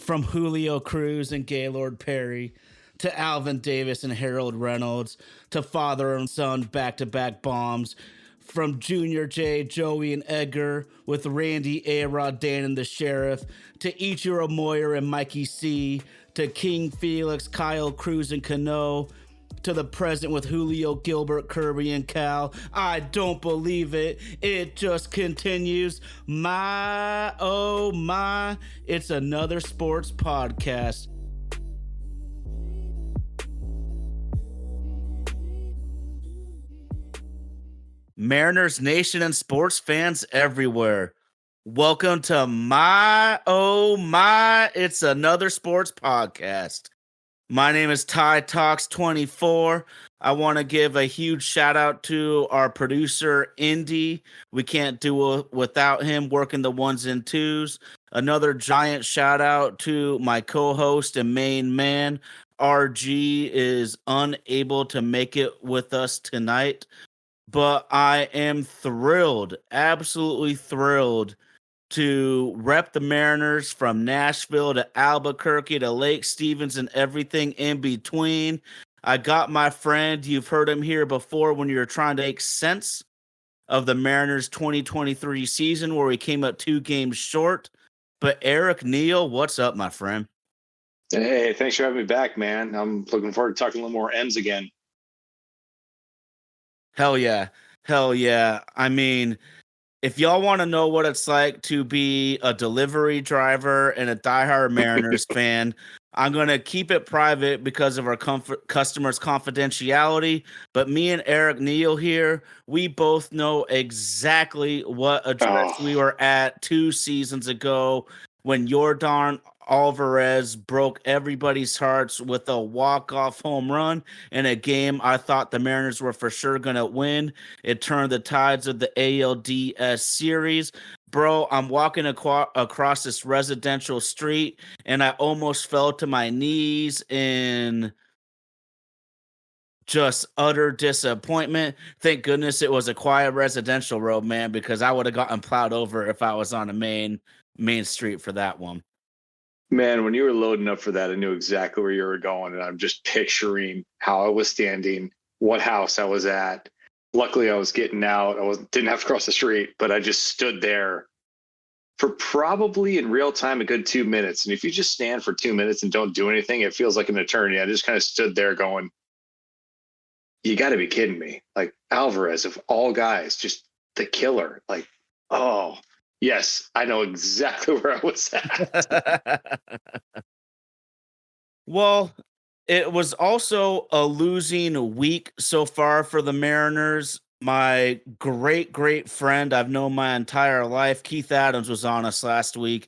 From Julio Cruz and Gaylord Perry to Alvin Davis and Harold Reynolds to father and son back-to-back bombs. From Junior J, Joey, and Edgar with Randy, A-Rod, Dan, and the Sheriff to Ichiro Moyer and Mikey C to King Felix, Kyle Cruz, and Cano to the present with Julio, Gilbert, Kirby, and Cal. I don't believe it. It just continues. My, oh my, it's another sports podcast. Mariners Nation and sports fans everywhere. Welcome to my, oh my, it's another sports podcast. My name is Ty Talks 24. I want to give a huge shout out to our producer, Indy. We can't do it without him working the ones and twos. Another giant shout out to my co-host and main man, RG, is unable to make it with us tonight. But I am thrilled, absolutely thrilled to rep the Mariners from Nashville to Albuquerque to Lake Stevens and everything in between. I got my friend, you've heard him here before when you were trying to make sense of the Mariners 2023 season where we came up 2 games short. But Erik Neal, what's up, my friend? Hey, thanks for having me back, man. I'm looking forward to talking a little more M's again. Hell yeah. Hell yeah. I mean, if y'all want to know what it's like to be a delivery driver and a diehard Mariners fan, I'm going to keep it private because of our customers' confidentiality. But me and Erik Neal here, we both know exactly what address we were at 2 seasons ago when Yordan Alvarez broke everybody's hearts with a walk-off home run in a game I thought the Mariners were for sure going to win. It turned the tides of the ALDS series. Bro, I'm walking across this residential street, and I almost fell to my knees in just utter disappointment. Thank goodness it was a quiet residential road, man, because I would have gotten plowed over if I was on a main street for that one. Man, when you were loading up for that, I knew exactly where you were going, and I'm just picturing how I was standing, what house I was at. Luckily, I was getting out. Didn't have to cross the street, but I just stood there for probably in real time a good 2 minutes. And if you just stand for 2 minutes and don't do anything, it feels like an eternity. I just kind of stood there going, you got to be kidding me. Like Alvarez, of all guys, just the killer. Like, oh, yes, I know exactly where I was at. Well, it was also a losing week so far for the Mariners. My great friend I've known my entire life, Keith Adams, was on us last week.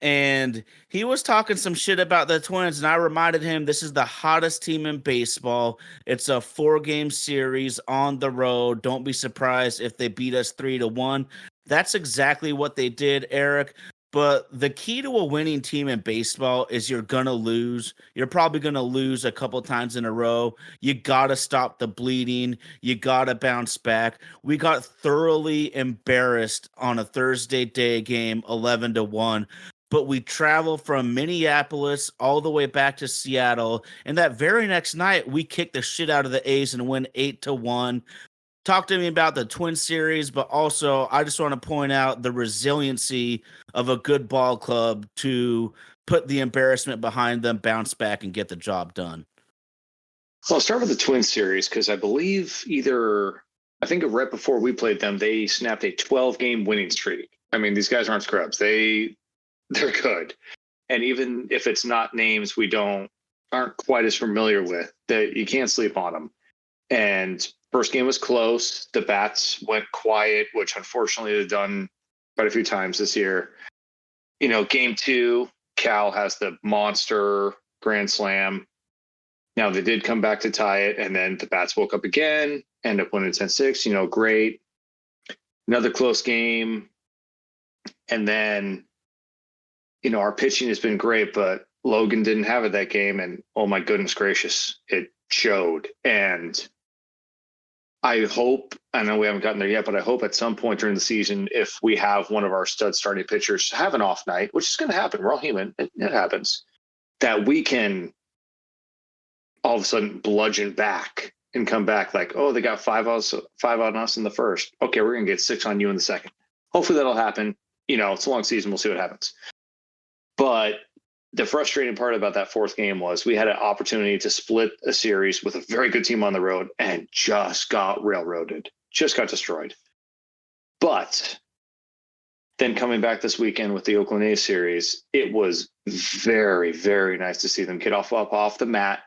And he was talking some shit about the Twins, and I reminded him this is the hottest team in baseball. It's a 4-game series on the road. Don't be surprised if they beat us 3-1. That's exactly what they did, Erik. But the key to a winning team in baseball is you're going to lose. You're probably going to lose a couple times in a row. You got to stop the bleeding. You got to bounce back. We got thoroughly embarrassed on a Thursday day game, 11-1. But we traveled from Minneapolis all the way back to Seattle. And that very next night, we kicked the shit out of the A's and win 8-1. Talk to me about the Twin Series, but also I just want to point out the resiliency of a good ball club to put the embarrassment behind them, bounce back, and get the job done. So I'll start with the Twin Series because I believe I think right before we played them, they snapped a 12-game winning streak. I mean, these guys aren't scrubs. They're good. And even if it's not names we aren't quite as familiar with, that you can't sleep on them. And first game was close. The bats went quiet, which unfortunately they've done quite a few times this year. You know, game 2, Cal has the monster grand slam. Now they did come back to tie it, and then the bats woke up again, end up winning 10-6. You know, great. Another close game. And then, you know, our pitching has been great, but Logan didn't have it that game. And oh my goodness gracious, it showed. And I hope, I know we haven't gotten there yet, but I hope at some point during the season, if we have one of our stud starting pitchers have an off night, which is going to happen, we're all human, it happens, that we can all of a sudden bludgeon back and come back like, oh, they got 5 on us in the first. Okay, we're going to get 6 on you in the second. Hopefully that'll happen. It's a long season. We'll see what happens. But the frustrating part about that fourth game was we had an opportunity to split a series with a very good team on the road and just got railroaded, just got destroyed. But then coming back this weekend with the Oakland A's series, it was very, very nice to see them get off the mat,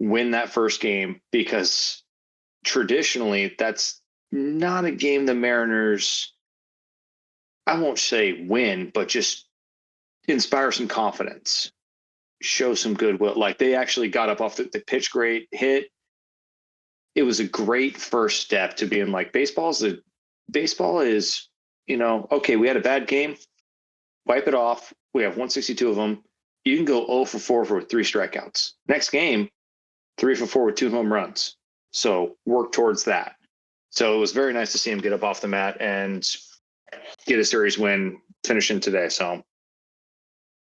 win that first game, because traditionally that's not a game the Mariners, I won't say win, but just inspire some confidence, show some goodwill. Like they actually got up off the pitch great hit. It was a great first step to being like, baseball is, okay, we had a bad game, wipe it off. We have 162 of them. You can go 0 for 4 for 3 strikeouts. Next game, 3 for 4 with 2 home runs. So work towards that. So it was very nice to see him get up off the mat and get a series win finishing today. So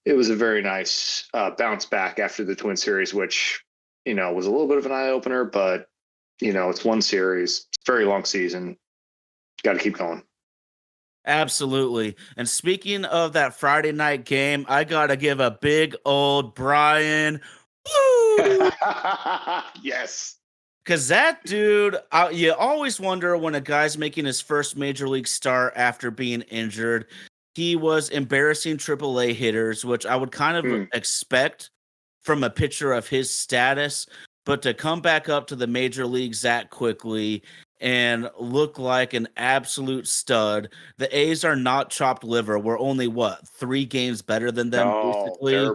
it was a very nice bounce back after the Twin Series, which, was a little bit of an eye opener, but, it's one series, it's a very long season. Got to keep going. Absolutely. And speaking of that Friday night game, I got to give a big old Brian. Woo! Yes. Because that dude, you always wonder when a guy's making his first major league start after being injured. He was embarrassing AAA hitters, which I would kind of expect from a pitcher of his status. But to come back up to the major leagues that quickly and look like an absolute stud. The A's are not chopped liver. We're only 3 games better than them, basically.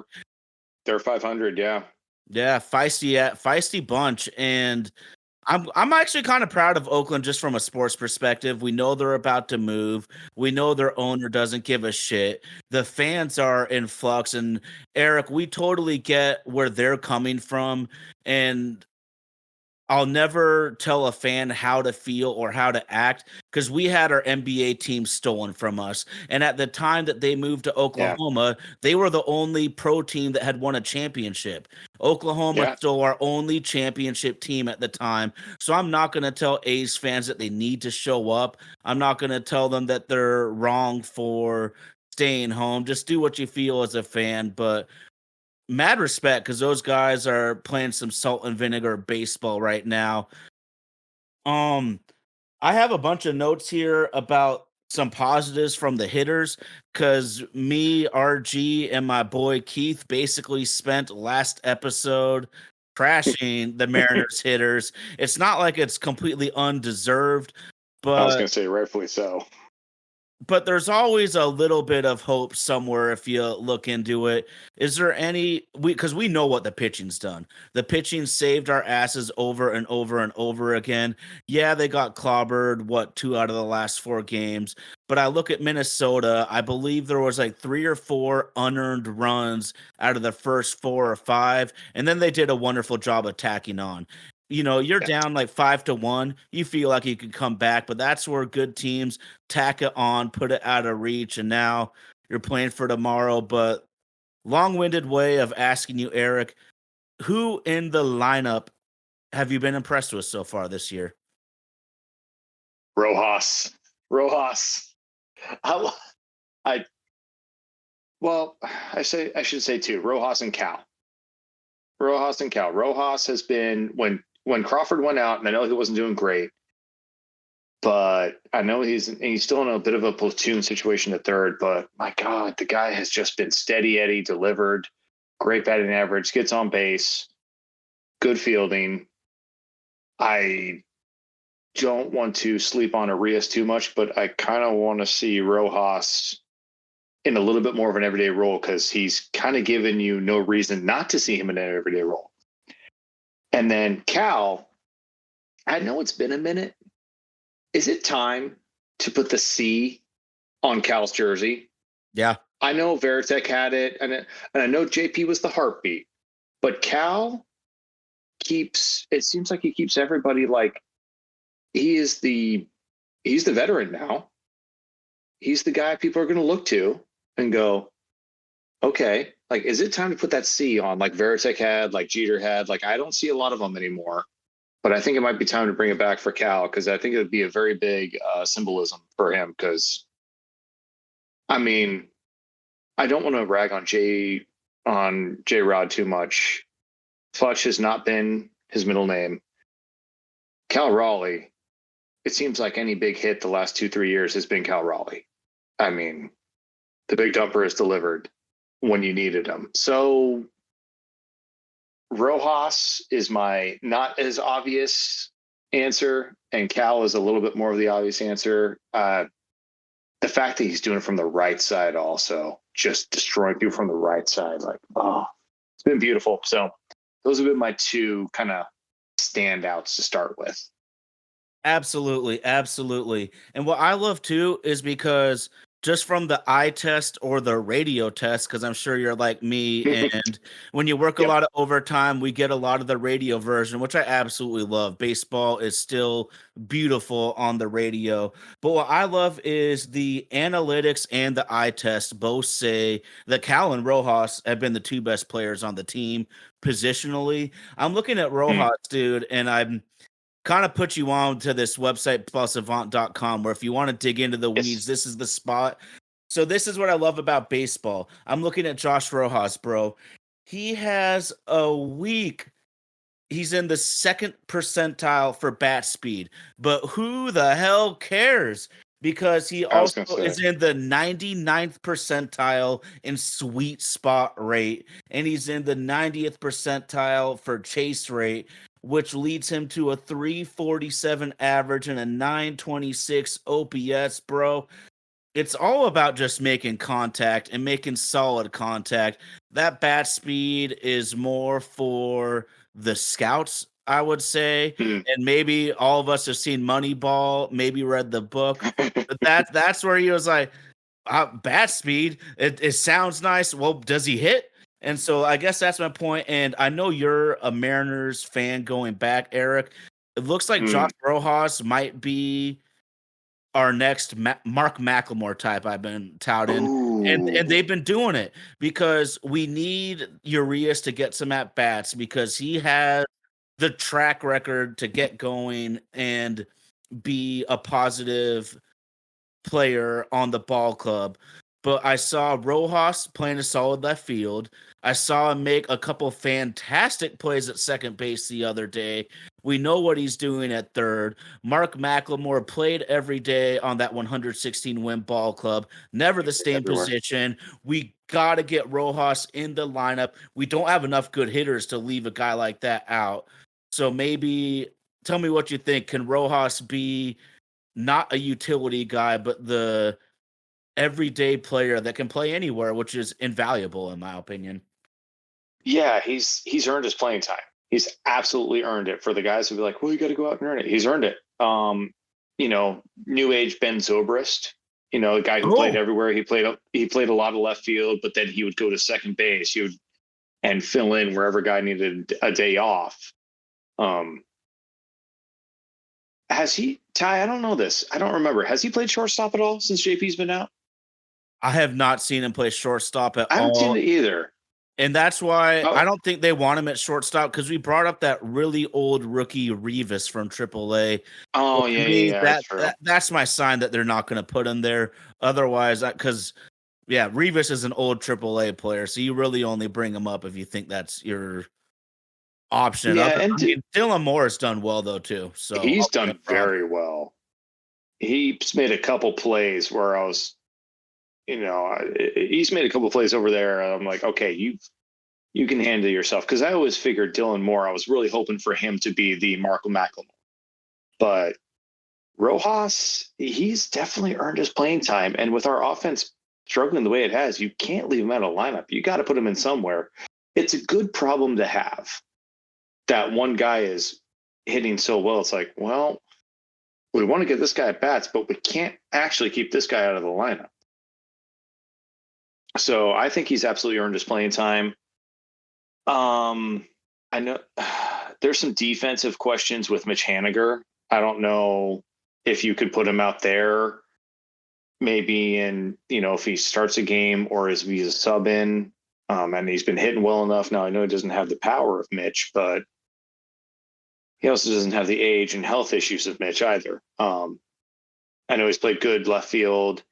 They're 500, yeah. Yeah, feisty bunch, and I'm actually kind of proud of Oakland just from a sports perspective. We know they're about to move. We know their owner doesn't give a shit. The fans are in flux, and Eric, we totally get where they're coming from, and I'll never tell a fan how to feel or how to act because we had our NBA team stolen from us. And at the time that they moved to Oklahoma, they were the only pro team that had won a championship. Oklahoma stole our only championship team at the time. So I'm not going to tell A's fans that they need to show up. I'm not going to tell them that they're wrong for staying home. Just do what you feel as a fan. But mad respect because those guys are playing some salt and vinegar baseball right now. I have a bunch of notes here about some positives from the hitters because me, RG, and my boy Keith basically spent last episode trashing the Mariners hitters. It's not like it's completely undeserved, but I was going to say rightfully so. But there's always a little bit of hope somewhere if you look into it. Is there any because we know what the pitching's done. The pitching saved our asses over and over and over again. Yeah, they got clobbered 2 out of the last 4 games. But I look at Minnesota, I believe there was like 3 or 4 unearned runs out of the first 4 or 5, and then they did a wonderful job attacking on. You're down like 5-1. You feel like you could come back, but that's where good teams tack it on, put it out of reach, and now you're playing for tomorrow. But long-winded way of asking you, Eric, who in the lineup have you been impressed with so far this year? Rojas. I should say 2. Rojas and Cal. Rojas has been when Crawford went out, and I know he wasn't doing great, but I know he's still in a bit of a platoon situation at third. But my God, the guy has just been steady Eddie, delivered, great batting average, gets on base, good fielding. I don't want to sleep on Arias too much, but I kind of want to see Rojas in a little bit more of an everyday role because he's kind of given you no reason not to see him in an everyday role. And then Cal, I know it's been a minute. Is it time to put the C on Cal's jersey? Yeah. I know Veritek had it, and I know JP was the heartbeat, but Cal it seems like he keeps everybody like he's the veteran now. He's the guy people are going to look to and go, okay, like, is it time to put that C on like Veritek had, like Jeter had? Like, I don't see a lot of them anymore, but I think it might be time to bring it back for Cal, because I think it would be a very big symbolism for him. Because, I mean, I don't want to rag on J Rod too much. Futch has not been his middle name. Cal Raleigh, it seems like any big hit the last 2-3 years has been Cal Raleigh. I mean, the big dumper is delivered when you needed him. So Rojas is my not as obvious answer, and Cal is a little bit more of the obvious answer. The fact that he's doing it from the right side, also just destroying people from the right side, like, oh, it's been beautiful. So those have been my two kind of standouts to start with. Absolutely, absolutely. And what I love too is because just from the eye test or the radio test, because I'm sure you're like me, and when you work a Yep. lot of overtime, we get a lot of the radio version, which I absolutely love. Baseball is still beautiful on the radio. But what I love is the analytics and the eye test both say that Cal and Rojas have been the two best players on the team positionally. I'm looking at Rojas, dude, and I'm kind of put you on to this website plusavant.com, where if you want to dig into the weeds, this is the spot. So this is what I love about baseball. I'm looking at Josh Rojas, bro. He has a week. He's in the second percentile for bat speed, but who the hell cares? Because he also is in the 99th percentile in sweet spot rate, and he's in the 90th percentile for chase rate, which leads him to a 347 average and a 926 OPS, bro. It's all about just making contact and making solid contact. That bat speed is more for the scouts, I would say. And maybe all of us have seen Moneyball, maybe read the book. But that's where he was like, bat speed, it sounds nice. Well, does he hit? And so I guess that's my point. And I know you're a Mariners fan going back, Eric. It looks like Josh Rojas might be our next Mark McLemore type I've been touting. And they've been doing it because we need Urias to get some at bats, because he has the track record to get going and be a positive player on the ball club. But I saw Rojas playing a solid left field. I saw him make a couple fantastic plays at second base the other day. We know what he's doing at third. Mark McLemore played every day on that 116 win ball club. Never the same position. We got to get Rojas in the lineup. We don't have enough good hitters to leave a guy like that out. So maybe tell me what you think. Can Rojas be not a utility guy, but the everyday player that can play anywhere, which is invaluable in my opinion? Yeah, he's earned his playing time. He's absolutely earned it. For the guys who be like, well, you got to go out and earn it. He's earned it. New age Ben Zobrist, a guy who played everywhere. He played a lot of left field, but then he would go to second base. He would and fill in wherever guy needed a day off. Has he, Ty? I don't know this. I don't remember. Has he played shortstop at all since JP's been out? I have not seen him play shortstop at all. I haven't seen it either. And that's why I don't think they want him at shortstop, because we brought up that really old rookie Rivas from AAA. Oh, yeah, that's my sign that they're not going to put him there. Otherwise, because Rivas is an old AAA player, so you really only bring him up if you think that's your option. Yeah, and Dylan Moore has done well though too. So he's done very well. He's made a couple plays where I was, he's made a couple plays over there. I'm like, okay, you can handle yourself, because I always figured Dylan Moore. I was really hoping for him to be the Marco McLemore, but Rojas, he's definitely earned his playing time. And with our offense struggling the way it has, you can't leave him out of lineup. You got to put him in somewhere. It's a good problem to have. That one guy is hitting so well. It's like, well, we want to get this guy at bats, but we can't actually keep this guy out of the lineup. So I think he's absolutely earned his playing time. I know there's some defensive questions with Mitch Haniger. I don't know if you could put him out there, maybe in, if he starts a game or is he's a sub in, and he's been hitting well enough. Now I know he doesn't have the power of Mitch, but he also doesn't have the age and health issues of Mitch either. I know he's played good left field,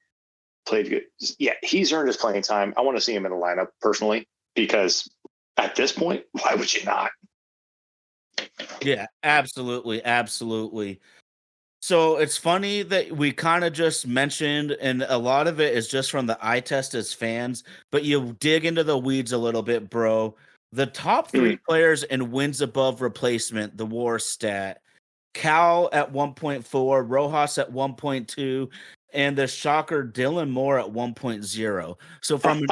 played good. Yeah, he's earned his playing time. I want to see him in the lineup personally, because at this point, why would you not? Yeah, absolutely, absolutely. So it's funny that we kind of just mentioned, and a lot of it is just from the eye test as fans, but you dig into the weeds a little bit, bro. The top three Mm. players in wins above replacement, the WAR stat, Cal at 1.4, Rojas at 1.2, and the shocker Dylan Moore at 1.0. So from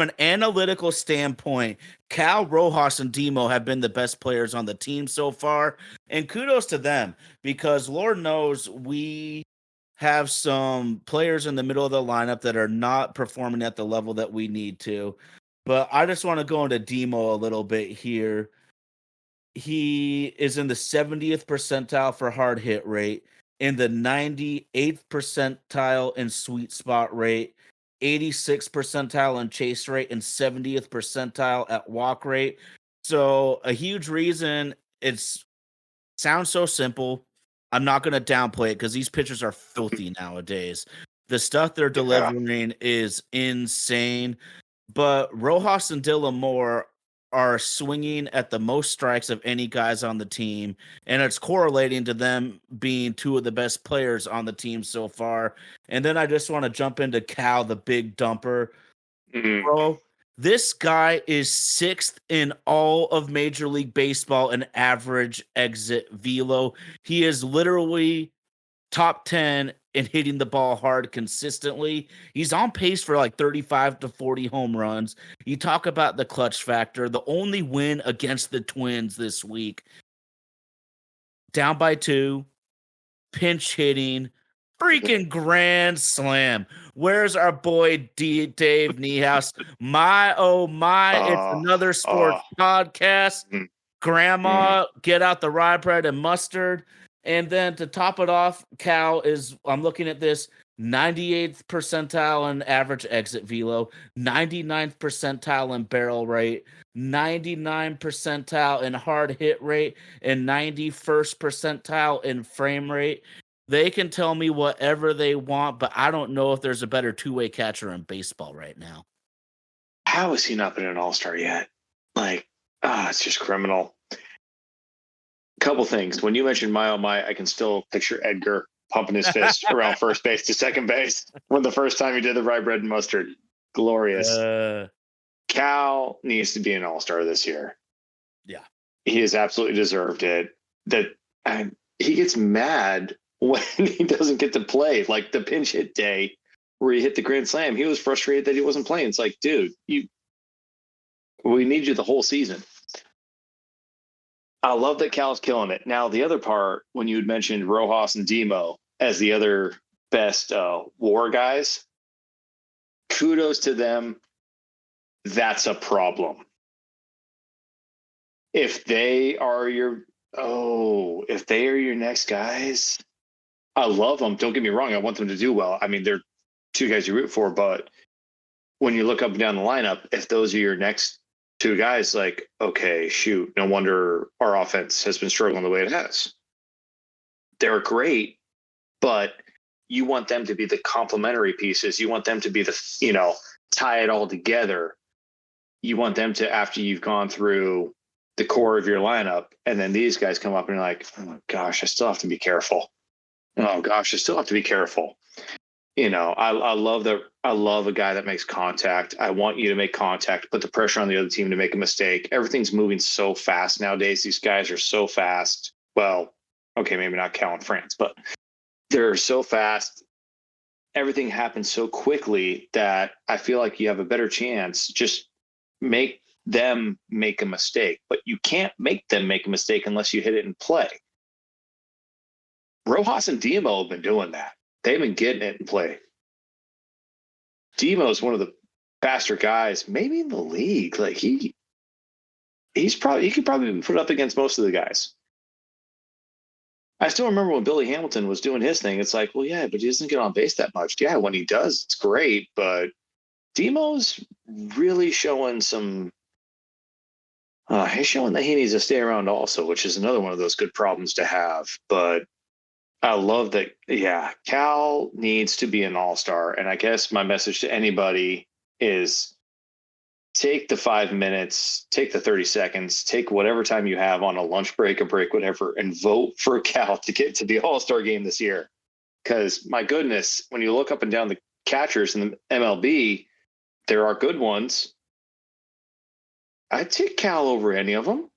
an analytical standpoint, Cal, Rojas, and Demo have been the best players on the team so far, and kudos to them, because Lord knows we have some players in the middle of the lineup that are not performing at the level that we need to. But I just want to go into Demo a little bit here. He is in the 70th percentile for hard hit rate, in the 98th percentile in sweet spot rate, 86th percentile in chase rate, and 70th percentile at walk rate. So a huge reason it's sounds so simple. I'm not going to downplay it because these pitchers are filthy nowadays. The stuff they're Yeah. delivering is insane. But Rojas and Dylan Moore are swinging at the most strikes of any guys on the team, and it's correlating to them being two of the best players on the team so far. And then I just want to jump into Cal, the big dumper. Mm. Bro, this guy is sixth in all of Major League Baseball in average exit velo. He is literally top 10 in hitting the ball hard consistently. He's on pace for like 35 to 40 home runs. You talk about the clutch factor. The only win against the Twins this week, down by 2, pinch hitting, freaking grand slam. Where's our boy Dave Niehaus? My oh my, it's Uh, another sports uh, podcast. mm, mm. Grandma, get out the rye bread and mustard. And then to top it off, Cal is, I'm looking at this, 98th percentile in average exit velo, 99th percentile in barrel rate, 99 percentile in hard hit rate, and 91st percentile in frame rate. They can tell me whatever they want, but I don't know if there's a better two-way catcher in baseball right now. How has he not been an all-star yet? Like, it's just criminal. Couple things. When you mentioned my oh my, I can still picture Edgar pumping his fist around first base to second base when the first time he did the rye bread and mustard. Glorious. Cal needs to be an all-star this year. Yeah. He has absolutely deserved it. He gets mad when he doesn't get to play. Like the pinch hit day where he hit the grand slam, he was frustrated that he wasn't playing. It's like, dude, we need you the whole season. I love that Cal's killing it. Now, the other part, when you had mentioned Rojas and Demo as the other best WAR guys, kudos to them. That's a problem. If they are your next guys, I love them. Don't get me wrong. I want them to do well. I mean, they're two guys you root for, but when you look up and down the lineup, if those are your next two guys, like, okay, shoot, no wonder our offense has been struggling the way it has. They're great, but you want them to be the complementary pieces. You want them to be the, tie it all together. You want them to, after you've gone through the core of your lineup, and then these guys come up and you're like, oh my gosh, I still have to be careful. Oh gosh, I still have to be careful. I love a guy that makes contact. I want you to make contact, put the pressure on the other team to make a mistake. Everything's moving so fast nowadays. These guys are so fast. Well, okay, maybe not Cal and France, but they're so fast. Everything happens so quickly that I feel like you have a better chance. Just make them make a mistake, but you can't make them make a mistake unless you hit it in play. Rojas and Demo have been doing that. They've been getting it in play. Demo is one of the faster guys, maybe in the league. Like he could probably be put up against most of the guys. I still remember when Billy Hamilton was doing his thing. It's like, well, yeah, but he doesn't get on base that much. Yeah, when he does, it's great. But Demo's really showing some. He's showing that he needs to stay around also, which is another one of those good problems to have. But I love that. Yeah, Cal needs to be an all-star. And I guess my message to anybody is take the 5 minutes, take the 30 seconds, take whatever time you have on a lunch break, a break, whatever, and vote for Cal to get to the all-star game this year. Because my goodness, when you look up and down the catchers in the MLB, there are good ones. I'd take Cal over any of them,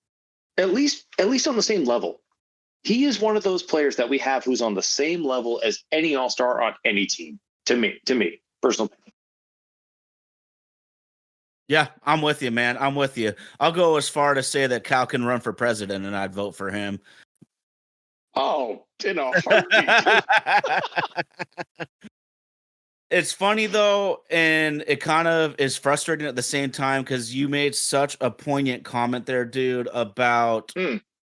at least on the same level. He is one of those players that we have who's on the same level as any all-star on any team. To me, personal. Yeah, I'm with you, man. I'm with you. I'll go as far to say that Cal can run for president, and I'd vote for him. Oh, in a heartbeat. It's funny though, and it kind of is frustrating at the same time because you made such a poignant comment there, dude, about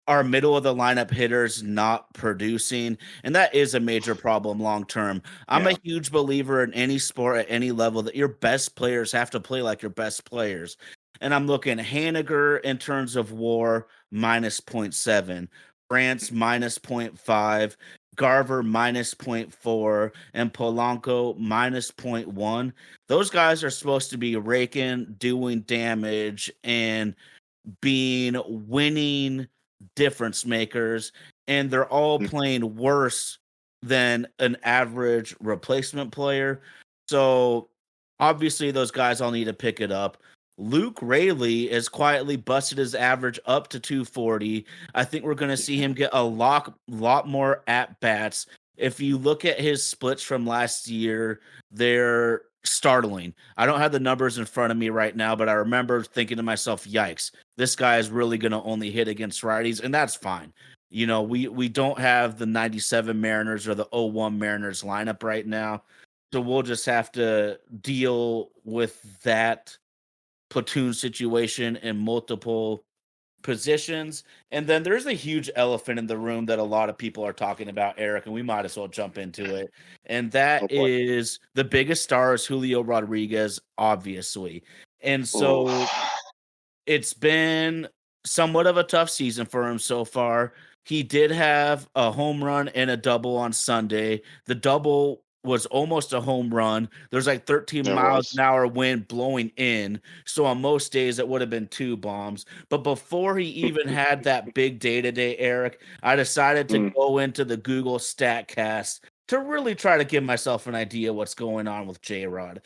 our middle of the lineup hitters not producing, and that is a major problem long term. I'm a huge believer in any sport at any level that your best players have to play like your best players. And I'm looking Haniger in terms of WAR minus 0.7, France minus 0.5, Garver minus 0.4, and Polanco minus 0.1. Those guys are supposed to be raking, doing damage, and being winning difference makers, and they're all playing worse than an average replacement player. So obviously those guys all need to pick it up. Luke Rayleigh has quietly busted his average up to 240. I think we're going to see him get a lot more at bats. If you look at his splits from last year, they're startling. I don't have the numbers in front of me right now, but I remember thinking to myself, yikes, this guy is really going to only hit against righties, and that's fine. You know, we don't have the 97 Mariners or the 01 Mariners lineup right now, so we'll just have to deal with that platoon situation in multiple positions. And then there's a huge elephant in the room that a lot of people are talking about, Eric, and we might as well jump into it. And that is the biggest star is Julio Rodriguez, obviously. And so it's been somewhat of a tough season for him so far. He did have a home run and a double on Sunday. The double was almost a home run. There's like 13 miles an hour wind blowing in. So on most days, it would have been 2 bombs. But before he even had that big day today, Eric, I decided to go into the Google StatCast to really try to give myself an idea what's going on with J-Rod.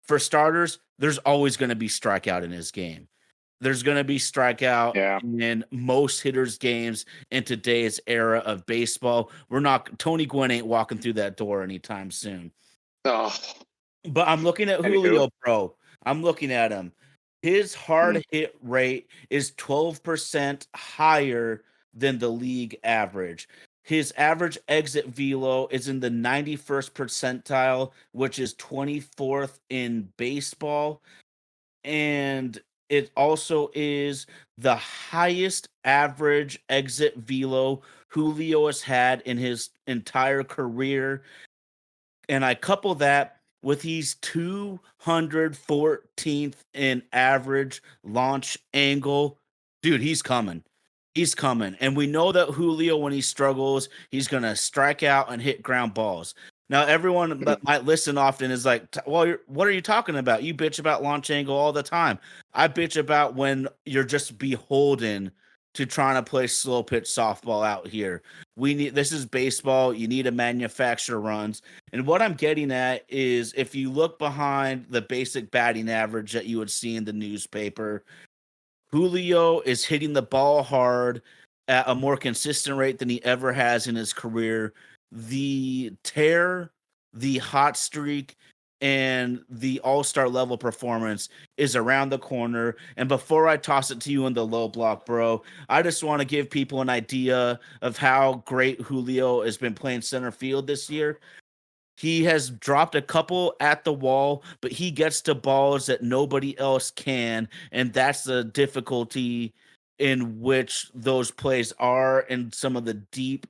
For starters, there's always going to be strikeout in his game. There's going to be strikeout in most hitters' games in today's era of baseball. Tony Gwynn ain't walking through that door anytime soon. Oh. But I'm looking at Julio, bro. I'm looking at him. His hard hit rate is 12% higher than the league average. His average exit velo is in the 91st percentile, which is 24th in baseball. And it also is the highest average exit velo Julio has had in his entire career. And I couple that with he's 214th in average launch angle. Dude, he's coming. He's coming. And we know that Julio, when he struggles, he's going to strike out and hit ground balls. Now, everyone that might listen often is like, well, what are you talking about? You bitch about launch angle all the time. I bitch about when you're just beholden to trying to play slow pitch softball out here. This is baseball. You need to manufacture runs. And what I'm getting at is if you look behind the basic batting average that you would see in the newspaper, Julio is hitting the ball hard at a more consistent rate than he ever has in his career. The tear, the hot streak, and the all-star level performance is around the corner. And before I toss it to you in the low block, bro, I just want to give people an idea of how great Julio has been playing center field this year. He has dropped a couple at the wall, but he gets to balls that nobody else can, and that's the difficulty in which those plays are in some of the deep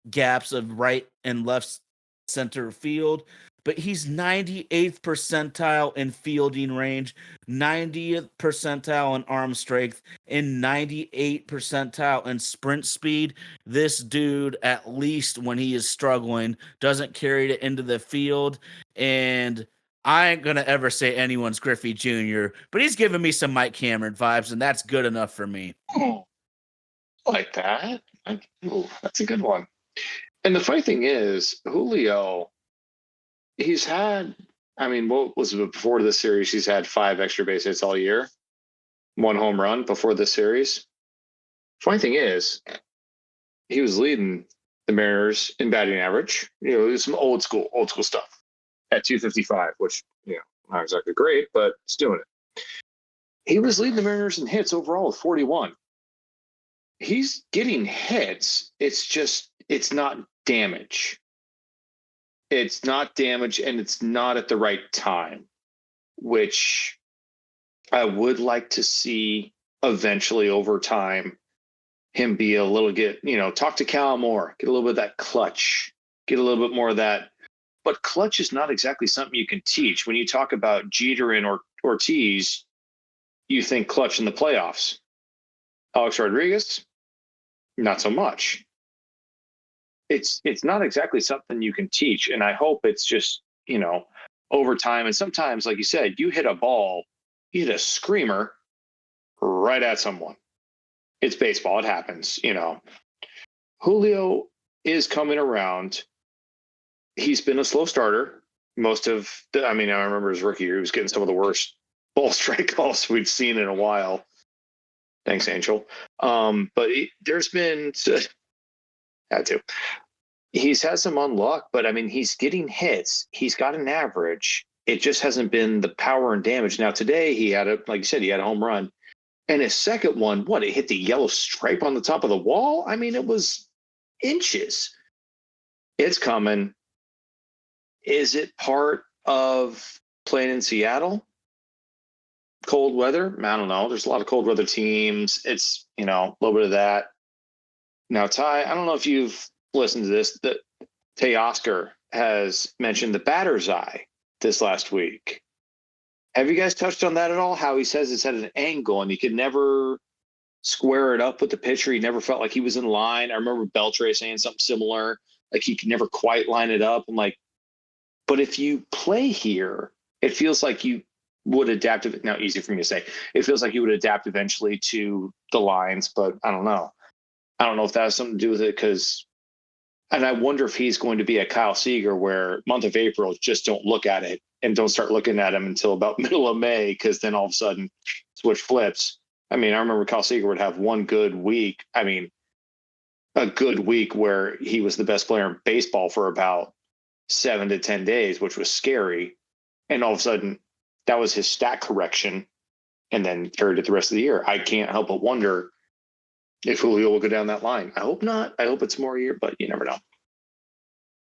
gaps of right and left center field, but he's 98th percentile in fielding range, 90th percentile in arm strength, and 98th percentile in sprint speed. This dude, at least when he is struggling, doesn't carry it into the field. And I ain't gonna ever say anyone's Griffey Jr., but he's giving me some Mike Cameron vibes, and that's good enough for me. Oh, I like that. That's a good one. And the funny thing is, Julio, he's had, I mean, what was it before this series? He's had 5 extra base hits all year, 1 home run before this series. Funny thing is, he was leading the Mariners in batting average. You know, it was some old school stuff at 255, which, you know, not exactly great, but it's doing it. He was leading the Mariners in hits overall with 41. He's getting hits. It's not damage. It's not damage, and it's not at the right time, which I would like to see eventually over time him be a little talk to Cal more, get a little bit of that clutch, get a little bit more of that. But clutch is not exactly something you can teach. When you talk about Jeter and Ortiz, you think clutch in the playoffs. Alex Rodriguez, not so much. It's not exactly something you can teach. And I hope it's just, over time. And sometimes, like you said, you hit a screamer right at someone. It's baseball. It happens, Julio is coming around. He's been a slow starter. I remember his rookie year, he was getting some of the worst ball strike calls we've seen in a while. Thanks, Angel. But there's been had to. He's had some unluck, but I mean, he's getting hits. He's got an average. It just hasn't been the power and damage. Now today like you said, he had a home run. And his second one, it hit the yellow stripe on the top of the wall? I mean, it was inches. It's coming. Is it part of playing in Seattle? Cold weather? I don't know. There's a lot of cold weather teams. It's, a little bit of that. Now, Ty, I don't know if you've listened to this, that Teoscar has mentioned the batter's eye this last week. Have you guys touched on that at all? How he says it's at an angle and he could never square it up with the pitcher. He never felt like he was in line. I remember Beltre saying something similar, like he could never quite line it up. I'm like, but if you play here, it feels like you would adapt. Now, easy for me to say. It feels like you would adapt eventually to the lines, but I don't know. I don't know if that has something to do with it and I wonder if he's going to be a Kyle Seager where month of April, just don't look at it and don't start looking at him until about middle of May, because then all of a sudden switch flips. I mean, I remember Kyle Seager would have one good week. I mean, a good week where he was the best player in baseball for about 7 to 10 days, which was scary. And all of a sudden that was his stat correction and then carried it the rest of the year. I can't help but wonder if Julio will go down that line. I hope not. I hope it's more a year, but you never know.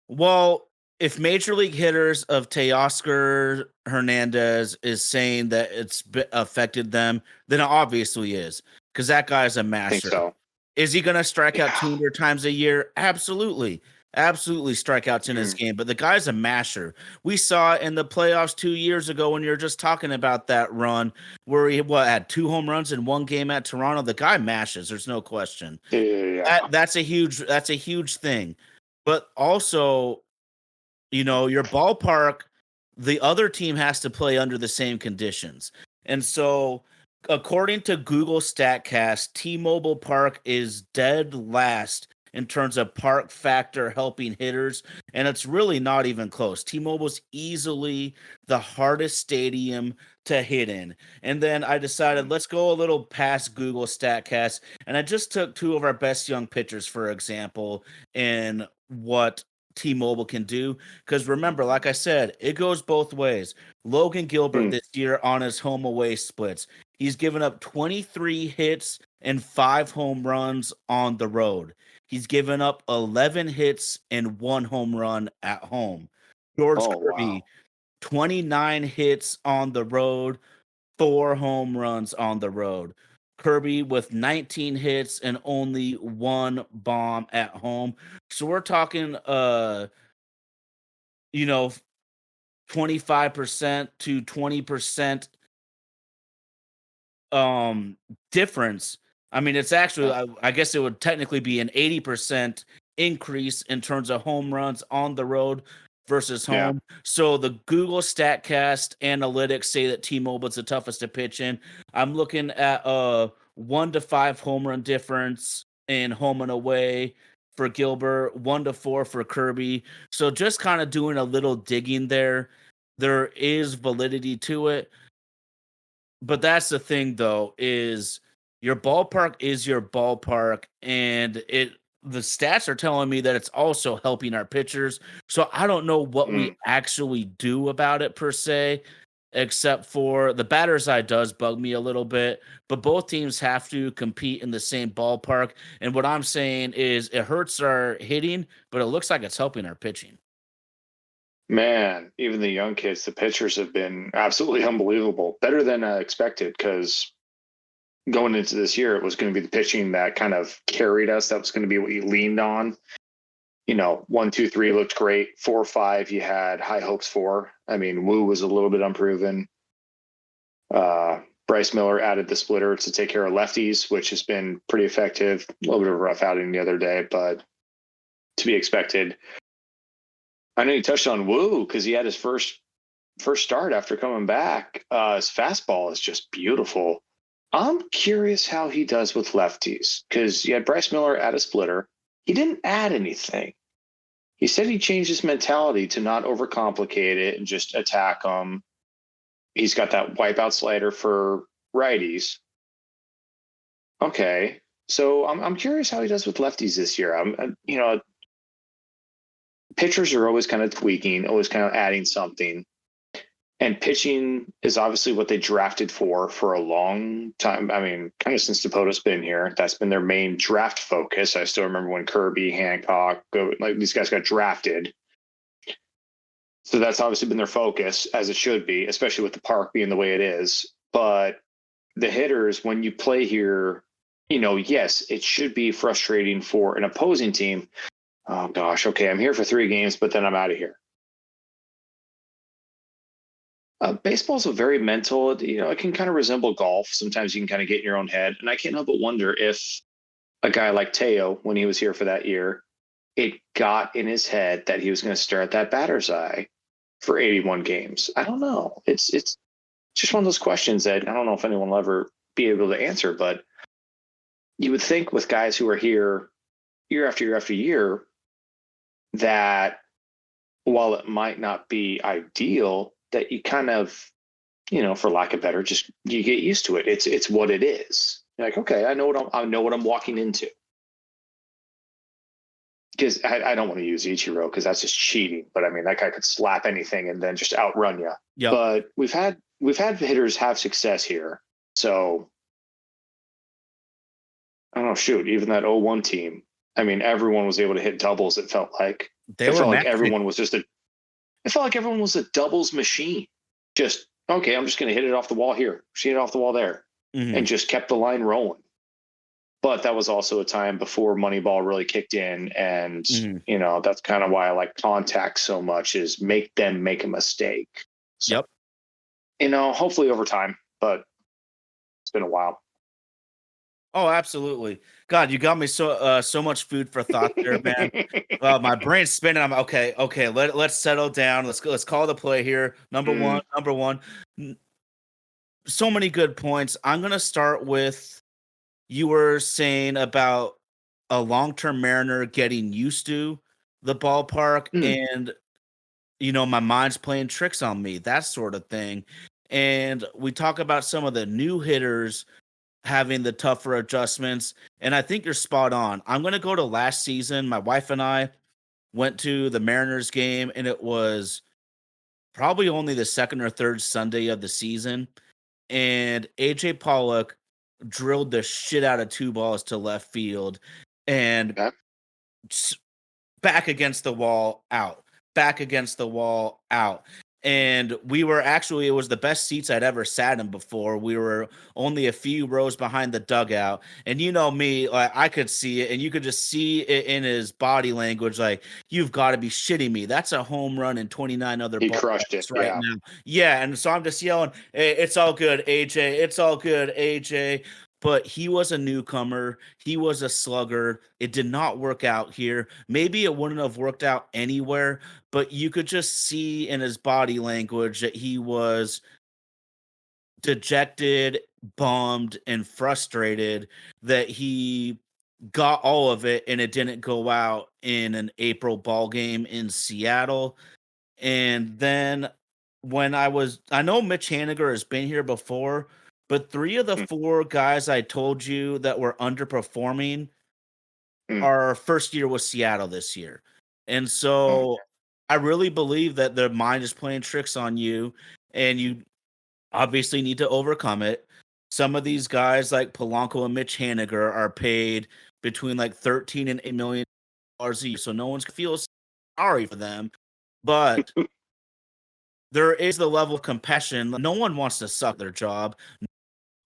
Well, if Major League hitters of Teoscar Hernandez is saying that it's affected them, then it obviously is, because that guy is a master. I think so. Is he going to strike out 200 times a year? Absolutely. Absolutely strikeouts in his game, but the guy's a masher. We saw in the playoffs 2 years ago when you were just talking about that run where he had 2 home runs in one game at Toronto. The guy mashes. There's no question. Yeah. That's a huge thing. But also, your ballpark, the other team has to play under the same conditions. And so, according to Google StatCast, T-Mobile Park is dead last in terms of park factor helping hitters, and it's really not even close. T-Mobile's easily the hardest stadium to hit in. And then I decided, let's go a little past Google StatCast, and I just took 2 of our best young pitchers, for example, in what T-Mobile can do. Because remember, like I said, it goes both ways. Logan Gilbert this year on his home away splits, he's given up 23 hits and 5 home runs on the road. He's given up 11 hits and 1 home run at home. George Kirby, 29 hits on the road, 4 home runs on the road. Kirby with 19 hits and only one bomb at home. So we're talking, you know, 25% to 20% um difference. I mean, it's actually, I guess it would technically be an 80% increase in terms of home runs on the road versus Yeah. home. So the Google Statcast analytics say that T-Mobile is the toughest to pitch in. I'm looking at a 1 to 5 home run difference in home and away for Gilbert, 1 to 4 for Kirby. So just kind of doing a little digging there. There is validity to it. But that's the thing, though, is your ballpark is your ballpark, and the stats are telling me that it's also helping our pitchers. So I don't know what we Mm. actually do about it per se, except for the batter's eye does bug me a little bit. But both teams have to compete in the same ballpark. And what I'm saying is it hurts our hitting, but it looks like it's helping our pitching. Man, even the young kids, the pitchers have been absolutely unbelievable. Better than expected, because going into this year, it was going to be the pitching that kind of carried us. That was going to be what you leaned on. 1, 2, 3 looked great. 4, 5, you had high hopes for. I mean, Wu was a little bit unproven. Bryce Miller added the splitter to take care of lefties, which has been pretty effective. A little bit of a rough outing the other day, but to be expected. I know you touched on Wu because he had his first start after coming back. His fastball is just beautiful. I'm curious how he does with lefties, because you had Bryce Miller add a splitter. He didn't add anything. He said he changed his mentality to not overcomplicate it and just attack them. He's got that wipeout slider for righties. Okay, so I'm curious how he does with lefties this year. Pitchers are always kind of tweaking, always kind of adding something. And pitching is obviously what they drafted for a long time. I mean, kind of since Dakota's been here, that's been their main draft focus. I still remember when Kirby, Hancock, these guys got drafted. So that's obviously been their focus, as it should be, especially with the park being the way it is. But the hitters, when you play here, yes, it should be frustrating for an opposing team. Oh gosh, okay, I'm here for 3 games, but then I'm out of here. Baseball's a very mental, it can kind of resemble golf. Sometimes you can kind of get in your own head. And I can't help but wonder if a guy like Teo, when he was here for that year, it got in his head that he was going to stare at that batter's eye for 81 games. I don't know. It's just one of those questions that I don't know if anyone will ever be able to answer, but you would think with guys who are here year after year after year that while it might not be ideal, that you kind of, for lack of better, just you get used to it. It's what it is. You're like, okay, I know what I'm walking into. Because I don't want to use Ichiro because that's just cheating. But I mean, that guy could slap anything and then just outrun you. Yep. But we've had hitters have success here. So I don't know. Shoot, even that 0-1 team. I mean, everyone was able to hit doubles. It felt like it felt like everyone was a doubles machine. Just okay, I'm just going to hit it off the wall here, shoot it off the wall there, and just kept the line rolling. But that was also a time before Moneyball really kicked in, and that's kind of why I like contact so much, is make them make a mistake. So, hopefully over time, but it's been a while. Oh, absolutely. God, you got me so much food for thought there, man. My brain's spinning. I'm okay. Let's settle down. Let's call the play here. Number one. So many good points. I'm gonna start with, you were saying about a long-term Mariner getting used to the ballpark, and my mind's playing tricks on me, that sort of thing. And we talk about some of the new hitters having the tougher adjustments, and I think you're spot on. I'm going to go to last season. My wife and I went to the Mariners game, and it was probably only the second or third Sunday of the season, and AJ Pollock drilled the shit out of 2 balls to left field, and back against the wall, out, back against the wall, out. And it was the best seats I'd ever sat in before. We were only a few rows behind the dugout. And you know me, like I could see it, and you could just see it in his body language, like, you've got to be shitting me. That's a home run and 29 other He ball crushed it. right Yeah. now. Yeah. And so I'm just yelling, hey, it's all good, AJ. It's all good, AJ. But he was a newcomer. He was a slugger. It did not work out here. Maybe it wouldn't have worked out anywhere, but you could just see in his body language that he was dejected, bummed, and frustrated that he got all of it and it didn't go out in an April ball game in Seattle. And then I know Mitch Haniger has been here before, but three of the Mm, four guys I told you that were underperforming, mm, our first year with Seattle this year. And mm. so I really believe that their mind is playing tricks on you, and you obviously need to overcome it. Some of these guys like Polanco and Mitch Haniger are paid between like 13 and $8 million a year. So no one's feels sorry for them. But there is the level of compassion. No one wants to suck their job.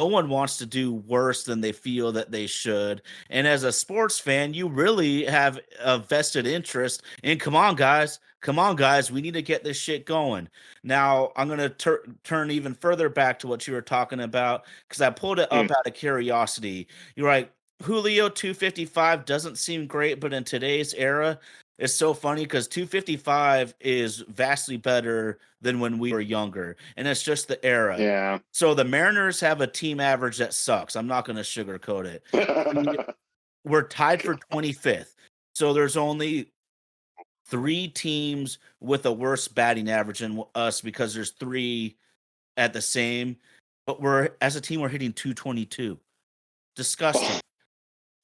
No one wants to do worse than they feel that they should. And as a sports fan, you really have a vested interest in, come on, guys, we need to get this shit going. Now, I'm going to turn even further back to what you were talking about because I pulled it up Mm. out of curiosity. You're right. Julio 255 doesn't seem great, but in today's era, it's so funny because 255 is vastly better than when we were younger. And it's just the era. Yeah. So the Mariners have a team average that sucks. I'm not going to sugarcoat it. We're tied for 25th. So there's only three teams with a worse batting average than us because there's three at the same. But as a team, we're hitting 222. Disgusting.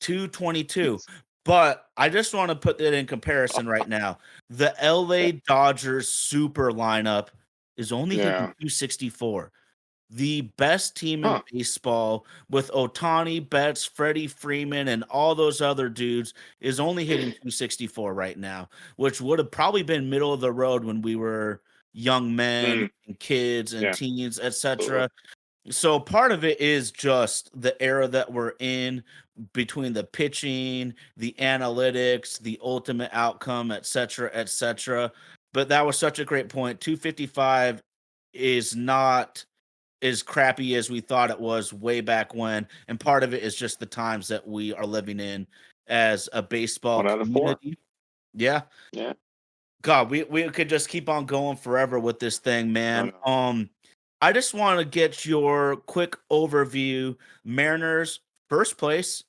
222. But I just want to put that in comparison right now. The LA Dodgers super lineup is only hitting Yeah. 264. The best team in Huh. baseball with Otani, Betts, Freddie Freeman, and all those other dudes is only hitting 264 right now, which would have probably been middle of the road when we were young men Mm. and kids and Yeah. teens, Absolutely. etc. So part of it is just the era that we're in between the pitching, the analytics, the ultimate outcome, etc., etc. But that was such a great point. 255 is not as crappy as we thought it was way back when. And part of it is just the times that we are living in as a baseball 1 out of 4. community. Yeah. Yeah. God, we could just keep on going forever with this thing, I man. know. I just want to get your quick overview. Mariners, first place.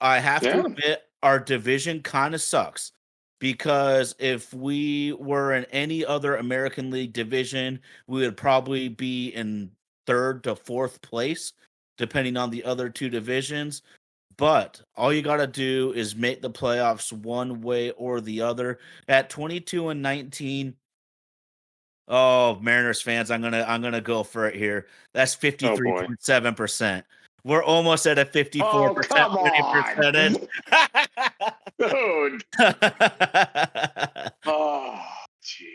I have to Yeah. admit, our division kind of sucks because if we were in any other American League division, we would probably be in third to fourth place, depending on the other two divisions. But all you got to do is make the playoffs one way or the other. At 22 and 19, oh, Mariners fans, I'm gonna go for it here. That's Oh boy. 53.7%. We're almost at a Oh 54% come winning on, percentage. dude. Oh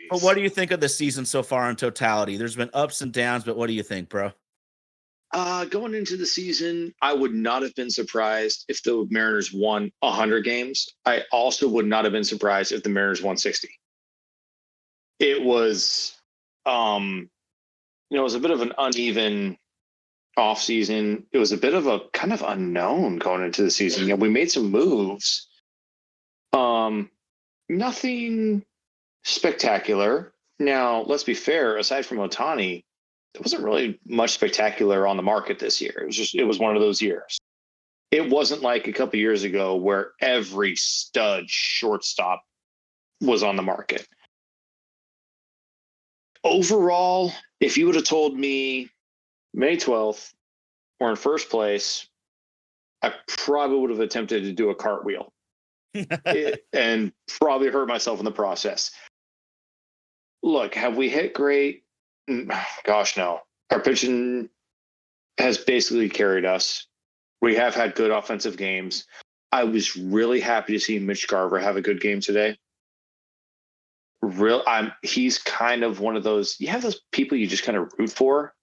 But what jeez. do you think of the season so far in totality? There's been ups and downs, but what do you think, bro? Going into the season, I would not have been surprised if the Mariners won 100 games. I also would not have been surprised if the Mariners won 60. It was, it was a bit of an uneven off season. It was a bit of a kind of unknown going into the season. We made some moves. Nothing spectacular. Now, let's be fair. Aside from Otani, there wasn't really much spectacular on the market this year. It was one of those years. It wasn't like a couple years ago where every stud shortstop was on the market. Overall, if you would have told me May 12th we're in first place, I probably would have attempted to do a cartwheel and probably hurt myself in the process. Look, have we hit great? Gosh, no. Our pitching has basically carried us. We have had good offensive games. I was really happy to see Mitch Garver have a good game today. He's kind of one of those. You have those people you just kind of root for.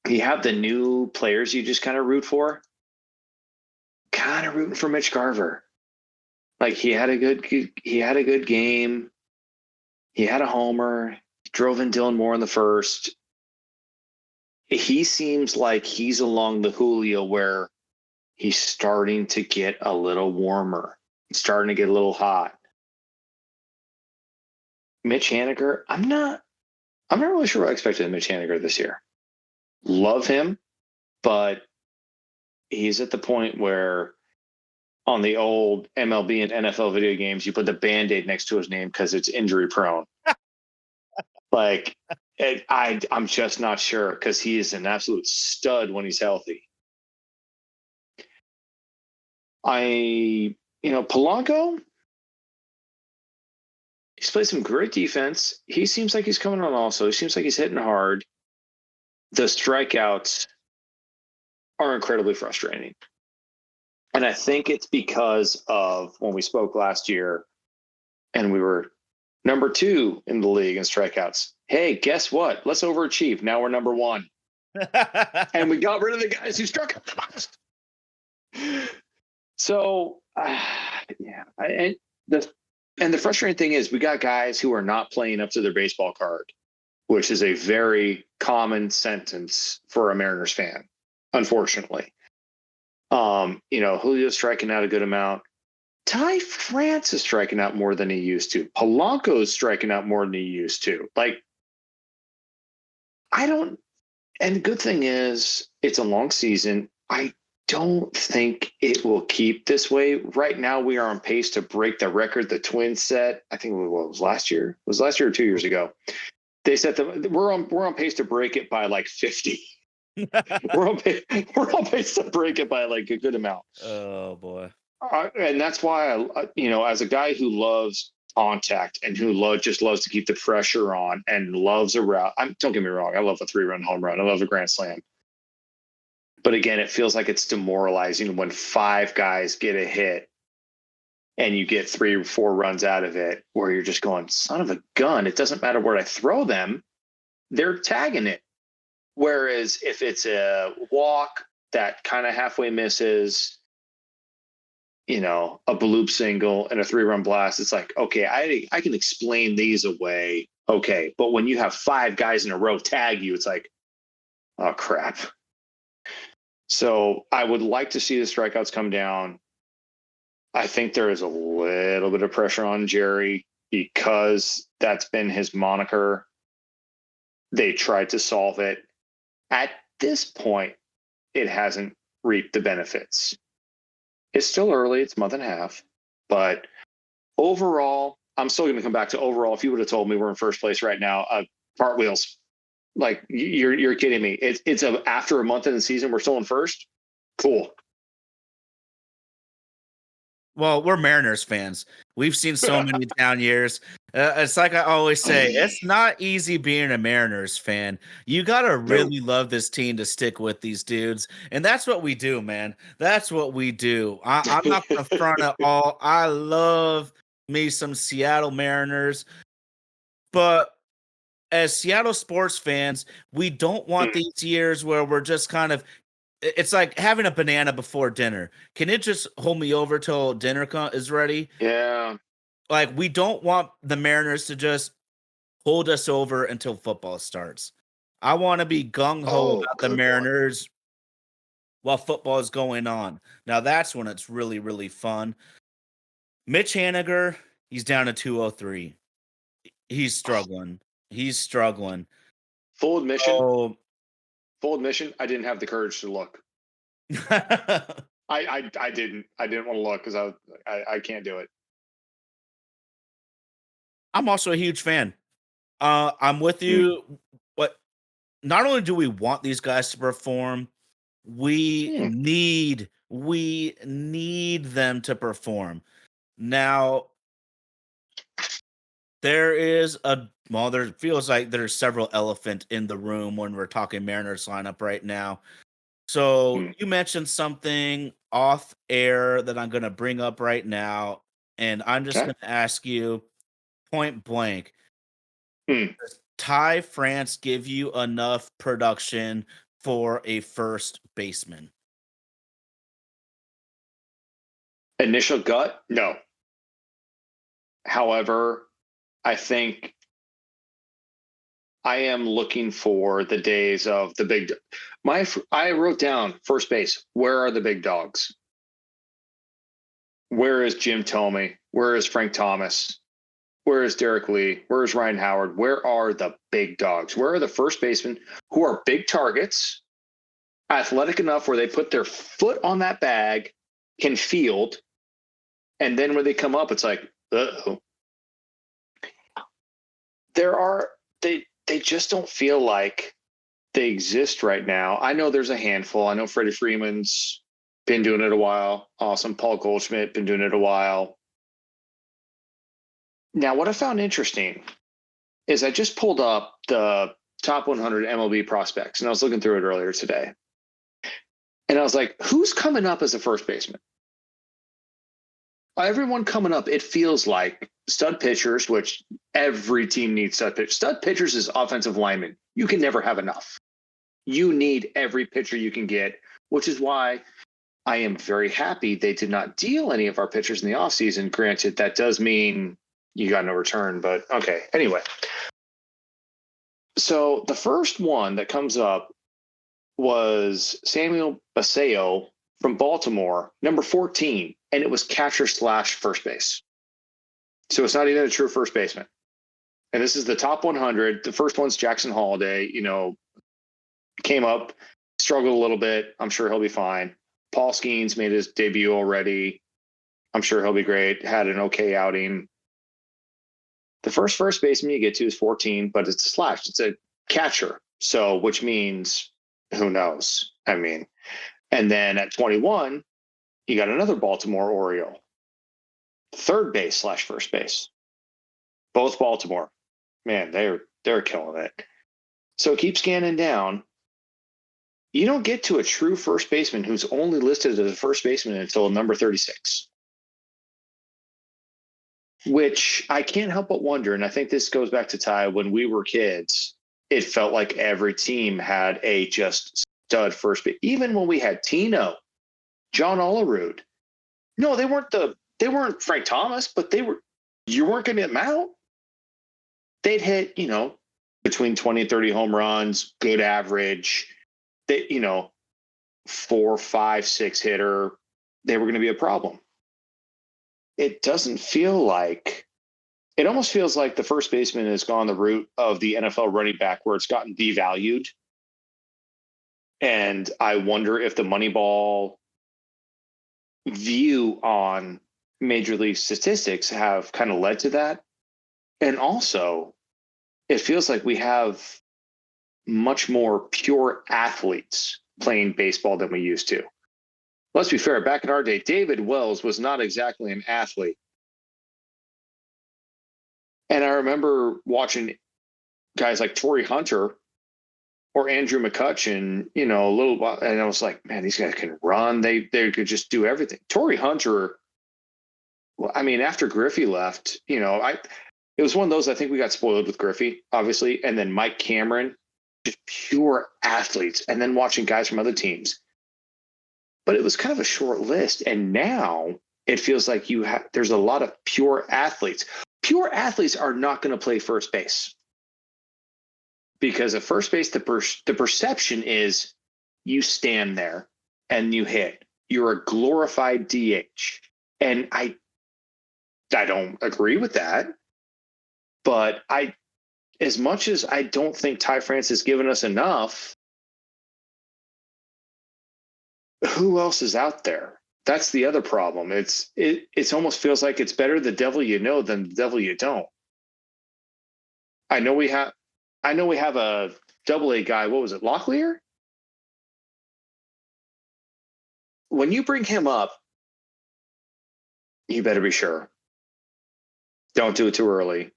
You have the new players you just kind of root for. Kind of rooting for Mitch Garver. Like he had a good game. He had a homer. Drove in Dylan Moore in the first. He seems like he's along the Julio where he's starting to get a little warmer. He's starting to get a little hot. Mitch Haniger, I'm not really sure what I expected of Mitch Haniger this year. Love him, but he's at the point where on the old MLB and NFL video games, you put the Band-Aid next to his name because it's injury prone. Like, I'm just not sure because he is an absolute stud when he's healthy. Polanco, he's played some great defense. He seems like he's coming on also. He seems like he's hitting hard. The strikeouts are incredibly frustrating. And I think it's because of when we spoke last year and we were number 2 in the league in strikeouts. Hey, guess what? Let's overachieve. Now we're number 1. And we got rid of the guys who struck out the most. So, yeah. And the frustrating thing is we got guys who are not playing up to their baseball card, which is a very common sentence for a Mariners fan, unfortunately. Julio's striking out a good amount. Ty France is striking out more than he used to. Polanco's striking out more than he used to. Like, and the good thing is it's a long season. I don't think it will keep this way. Right now, we are on pace to break the record the Twins set. I think it was last year. It was last year or 2 years ago. They set we're on pace to break it by like 50. we're on pace to break it by like a good amount. Oh boy. And that's why as a guy who loves contact and who just loves to keep the pressure on and loves a route. Don't get me wrong. I love a 3-run home run. I love a grand slam. But again, it feels like it's demoralizing when 5 guys get a hit and you get 3 or 4 runs out of it where you're just going, son of a gun. It doesn't matter where I throw them. They're tagging it. Whereas if it's a walk that kind of halfway misses, a bloop single and a 3-run blast, it's like, okay, I can explain these away. Okay. But when you have 5 guys in a row tag you, it's like, oh, crap. So I would like to see the strikeouts come down. I think there is a little bit of pressure on Jerry because that's been his moniker. They tried to solve it. At this point, it hasn't reaped the benefits. It's still early. It's a month and a half. But overall, I'm still going to come back to overall. If you would have told me we're in first place right now, cartwheels. Like, you're kidding me. It's after a month in the season, we're still in first. Cool. Well, we're Mariners fans. We've seen so many down years. It's like I always say, it's not easy being a Mariners fan. You got to really love this team to stick with these dudes. And that's what we do, man. That's what we do. I'm not going to front at all. I love me some Seattle Mariners. But as Seattle sports fans, we don't want these years where we're just kind of, it's like having a banana before dinner. Can it just hold me over till dinner is ready? Yeah. Like, we don't want the Mariners to just hold us over until football starts. I want to be gung-ho about the Mariners while football is going on. Now, that's when it's really, really fun. Mitch Haniger, he's down to 203. He's struggling. Full admission. Oh. Full admission, I didn't have the courage to look. I didn't want to look because I can't do it. I'm also a huge fan. I'm with you. But not only do we want these guys to perform, we need them to perform. Now, there feels like there's several elephant in the room when we're talking Mariners lineup right now. So you mentioned something off air that I'm going to bring up right now, and I'm just going to ask you, point blank, Hmm. does Ty France give you enough production for a first baseman? Initial gut, no. However, I think I am looking for the days of the big. I wrote down first base. Where are the big dogs? Where is Jim Thome? Where is Frank Thomas? Where is Derek Lee? Where is Ryan Howard? Where are the big dogs? Where are the first basemen who are big targets, athletic enough where they put their foot on that bag, can field, and then when they come up, it's like, uh-oh. They just don't feel like they exist right now. I know there's a handful. I know Freddie Freeman's been doing it a while. Awesome. Paul Goldschmidt been doing it a while. Now, what I found interesting is I just pulled up the top 100 MLB prospects, and I was looking through it earlier today. And I was like, who's coming up as a first baseman? Everyone coming up, it feels like stud pitchers, which every team needs stud pitchers. Stud pitchers is offensive linemen. You can never have enough. You need every pitcher you can get, which is why I am very happy they did not deal any of our pitchers in the offseason. Granted, that does mean you got no return, but okay. Anyway, so the first one that comes up was Samuel Basallo from Baltimore, number 14, and it was catcher / first base. So it's not even a true first baseman. And this is the top 100. The first one's Jackson Holiday, came up, struggled a little bit. I'm sure he'll be fine. Paul Skeens made his debut already. I'm sure he'll be great. Had an okay outing. The first baseman you get to is 14, but it's a / It's a catcher. So, which means who knows? I mean, and then at 21, you got another Baltimore Oriole. Third base / first base. Both Baltimore. Man, they're killing it. So keep scanning down. You don't get to a true first baseman who's only listed as a first baseman until number 36. Which I can't help but wonder, and I think this goes back to Ty, when we were kids, it felt like every team had a just stud first base. Even when we had Tino, John Olerud. No, they weren't Frank Thomas, but you weren't going to get them out. They'd hit, between 20 and 30 home runs, good average. They, 4, 5, 6 hitter. They were going to be a problem. It doesn't feel like, it almost feels like the first baseman has gone the route of the NFL running back where it's gotten devalued. And I wonder if the Moneyball view on Major League statistics have kind of led to that. And also, it feels like we have much more pure athletes playing baseball than we used to. Let's be fair, back in our day, David Wells was not exactly an athlete. And I remember watching guys like Torrey Hunter or Andrew McCutcheon, a little while, and I was like, man, these guys can run. They could just do everything. Torrey Hunter, well, I mean, after Griffey left, it was one of those, I think we got spoiled with Griffey, obviously, and then Mike Cameron, just pure athletes, and then watching guys from other teams. But it was kind of a short list, and now it feels like there's a lot of pure athletes. Pure athletes are not going to play first base. Because at first base, the perception is you stand there and you hit. You're a glorified DH. And I don't agree with that. But as much as I don't think Ty France has given us enough, who else is out there? That's the other problem. It's almost feels like it's better the devil you know than the devil you don't. I know we have a AA guy. What was it, Locklear? When you bring him up, you better be sure. Don't do it too early.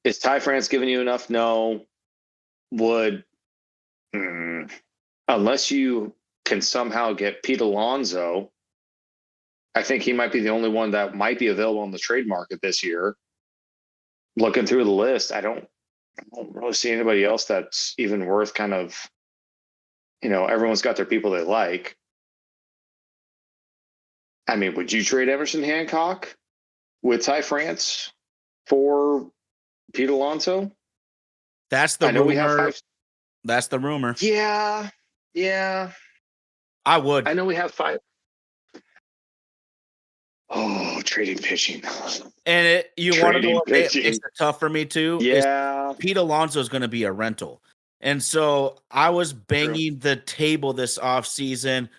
Is Ty France giving you enough? No. Unless you can somehow get Pete Alonso, I think he might be the only one that might be available on the trade market this year. looking through the list, I don't really see anybody else that's even worth kind of, everyone's got their people they like. I mean, would you trade Emerson Hancock with Ty France for Pete Alonso? That's the I know we have rumor. 5. That's the rumor. Yeah. I would. I know we have 5. Oh, trading pitching. And you want to know Trading what makes pitching. it tough for me too? Is Yeah. Pete Alonso is going to be a rental. And so I was banging the table this offseason.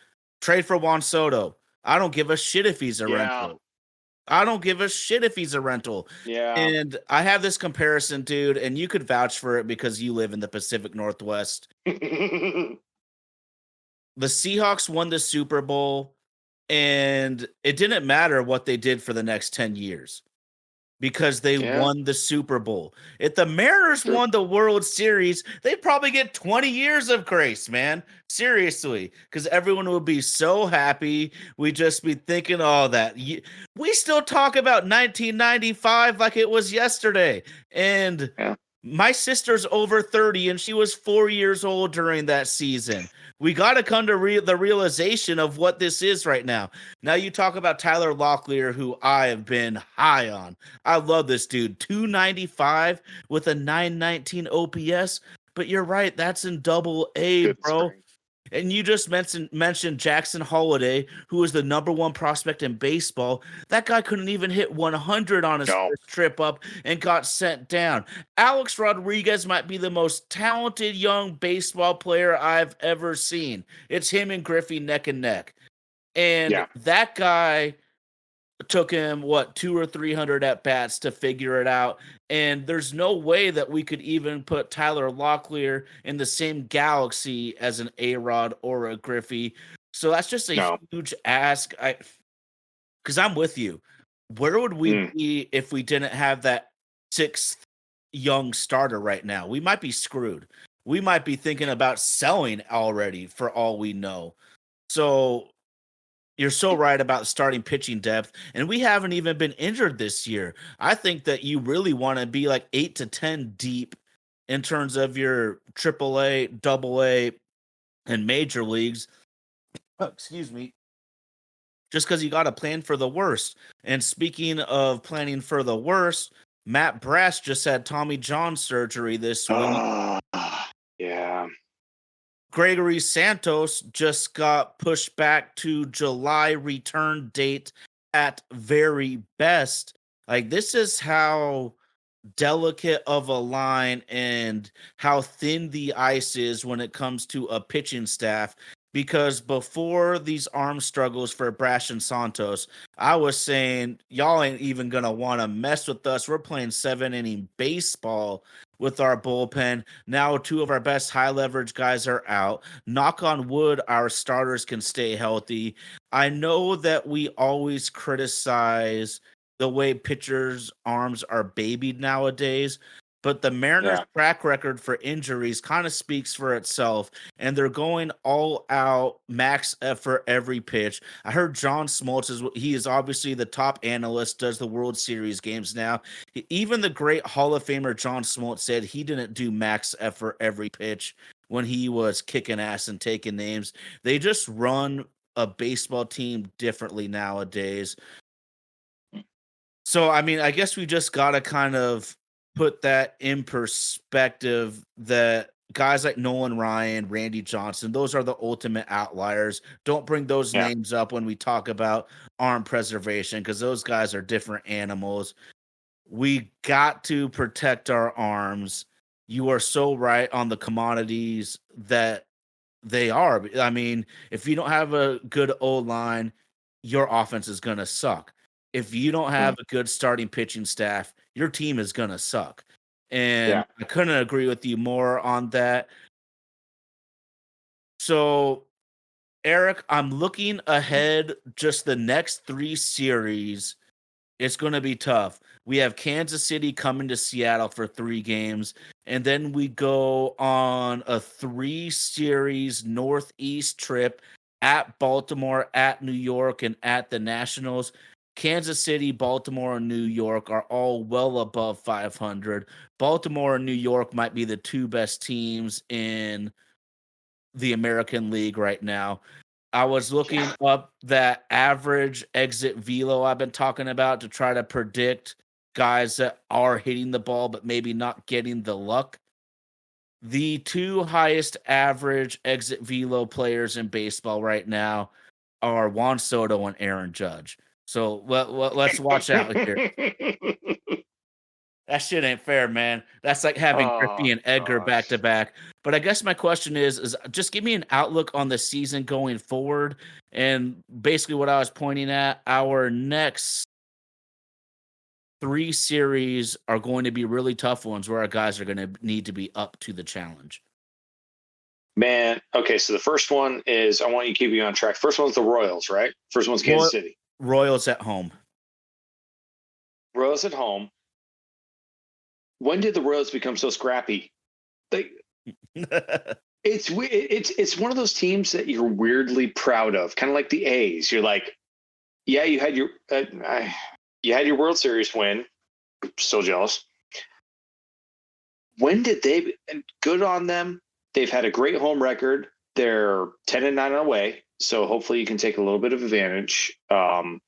Trade for Juan Soto. I don't give a shit if he's a rental. I don't give a shit if he's a rental. Yeah. And I have this comparison, dude, and you could vouch for it because you live in the Pacific Northwest. The Seahawks won the Super Bowl, and it didn't matter what they did for the next 10 years because they won the Super Bowl. If the Mariners won the World Series, they'd probably get 20 years of grace, man. Seriously, because everyone would be so happy. We'd just be thinking, oh, we still talk about 1995 like it was yesterday. And my sister's over 30, and she was 4 years old during that season. We got to come to the realization of what this is right now. Now you talk about Tyler Locklear, who I have been high on. I love this dude. 295 with a 919 OPS. But you're right, that's in double A, bro. And you just mentioned Jackson Holliday, who was the number 1 prospect in baseball. That guy couldn't even hit 100 on his first trip up and got sent down. Alex Rodriguez might be the most talented young baseball player I've ever seen. It's him and Griffey neck and neck. And that guy took him 200 or 300 at bats to figure it out, and there's no way that we could even put Tyler Locklear in the same galaxy as an A-Rod or a Griffey. So that's just a huge ask. Because I'm with you. Where would we be if we didn't have that 6th young starter right now? We might be screwed. We might be thinking about selling already for all we know. So you're so right about starting pitching depth, and we haven't even been injured this year. I think that you really want to be like 8 to 10 deep in terms of your AAA, AA, and major leagues. Excuse me. Just because you got to plan for the worst. And speaking of planning for the worst, Matt Brass just had Tommy John surgery this week. Yeah. Gregory Santos just got pushed back to July return date at very best. Like, this is how delicate of a line and how thin the ice is when it comes to a pitching staff. Because before these arm struggles for Brash and Santos, I was saying, y'all ain't even going to want to mess with us. We're playing 7-inning baseball with our bullpen. Now 2 of our best high leverage guys are out. Knock on wood, our starters can stay healthy. I know that we always criticize the way pitchers' arms are babied nowadays, but the Mariners' track record for injuries kind of speaks for itself, and they're going all out, max effort every pitch. I heard John Smoltz he is obviously the top analyst, does the World Series games now. Even the great Hall of Famer John Smoltz said he didn't do max effort every pitch when he was kicking ass and taking names. They just run a baseball team differently nowadays. So, I mean, I guess we just got to kind of put that in perspective that guys like Nolan Ryan, Randy Johnson, those are the ultimate outliers. Don't bring those names up when we talk about arm preservation because those guys are different animals. We got to protect our arms. You are so right on the commodities that they are. I mean, if you don't have a good O-line, your offense is going to suck. If you don't have a good starting pitching staff, your team is going to suck. And I couldn't agree with you more on that. So, Eric, I'm looking ahead just the next 3 series. It's going to be tough. We have Kansas City coming to Seattle for 3 games, and then we go on a 3-series Northeast trip at Baltimore, at New York, and at the Nationals. Kansas City, Baltimore, and New York are all well above 500. Baltimore and New York might be the two best teams in the American League right now. I was looking up that average exit velo I've been talking about to try to predict guys that are hitting the ball but maybe not getting the luck. The two highest average exit velo players in baseball right now are Juan Soto and Aaron Judge. So let's watch out here. That shit ain't fair, man. That's like having Griffey Oh and Edgar back to gosh. back. But I guess my question is just give me an outlook on the season going forward. And basically what I was pointing at, our next 3 series are going to be really tough ones where our guys are going to need to be up to the challenge. Man, okay, so the first one is, I want you to keep you on track. First one's the Royals, right? First one's Kansas City. Royals at home. Royals at home. When did the Royals become so scrappy? They, it's one of those teams that you're weirdly proud of, kind of like the A's. You're like, yeah, you had your World Series win. Still jealous. When did they? Good on them. They've had a great home record. They're 10-9 away, so hopefully you can take a little bit of advantage. I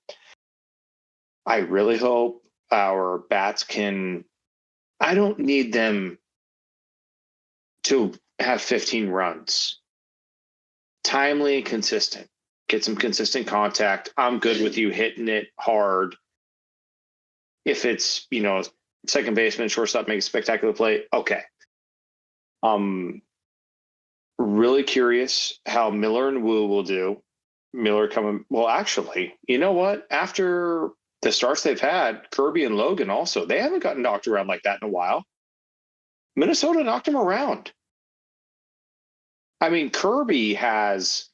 really hope our bats can. I don't need them to have 15 runs. Timely and consistent. Get some consistent contact. I'm good with you hitting it hard. If it's, second baseman, shortstop make a spectacular play, okay. Really curious how Miller and Wu will do. Miller coming. Well, actually, you know what? After the starts they've had, Kirby and Logan also, they haven't gotten knocked around like that in a while. Minnesota knocked them around. I mean, Kirby has,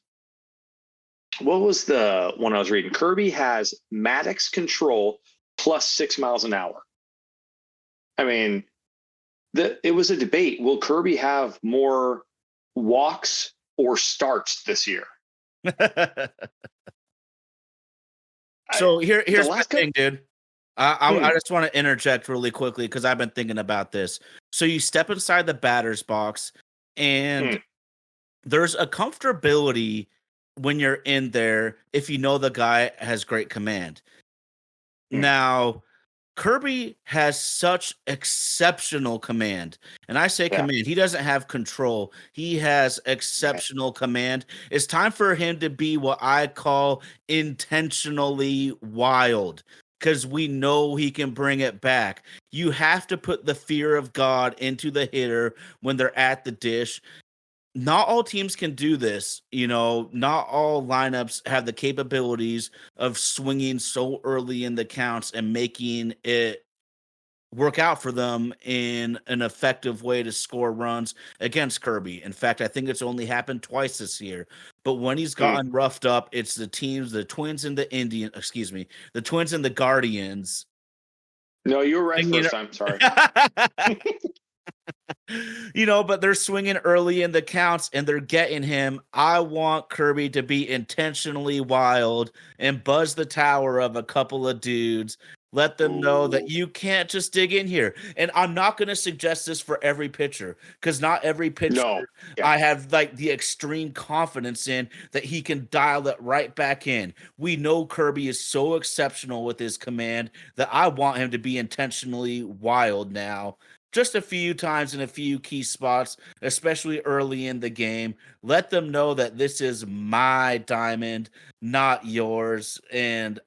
what was the one I was reading? Kirby has Maddox control plus 6 miles an hour. I mean, it was a debate. Will Kirby have more walks or starts this year? So here's my thing, dude. I just want to interject really quickly because I've been thinking about this. So you step inside the batter's box, and there's a comfortability when you're in there if you know the guy has great command. Now, Kirby has such exceptional command. And I say command. He doesn't have control. He has exceptional command. It's time for him to be what I call intentionally wild, because we know he can bring it back. You have to put the fear of God into the hitter when they're at the dish. Not all teams can do this. Not all lineups have the capabilities of swinging so early in the counts and making it work out for them in an effective way to score runs against Kirby. In fact, I think it's only happened twice this year. But when he's gotten roughed up, it's the Twins and the Twins and the Guardians. No, you were right first time. Sorry. But they're swinging early in the counts and they're getting him. I want Kirby to be intentionally wild and buzz the tower of a couple of dudes. Let them know that you can't just dig in here. And I'm not going to suggest this for every pitcher, because not every pitcher I have like the extreme confidence in that he can dial it right back in. We know Kirby is so exceptional with his command that I want him to be intentionally wild now. Just a few times in a few key spots, especially early in the game. Let them know that this is my diamond, not yours. And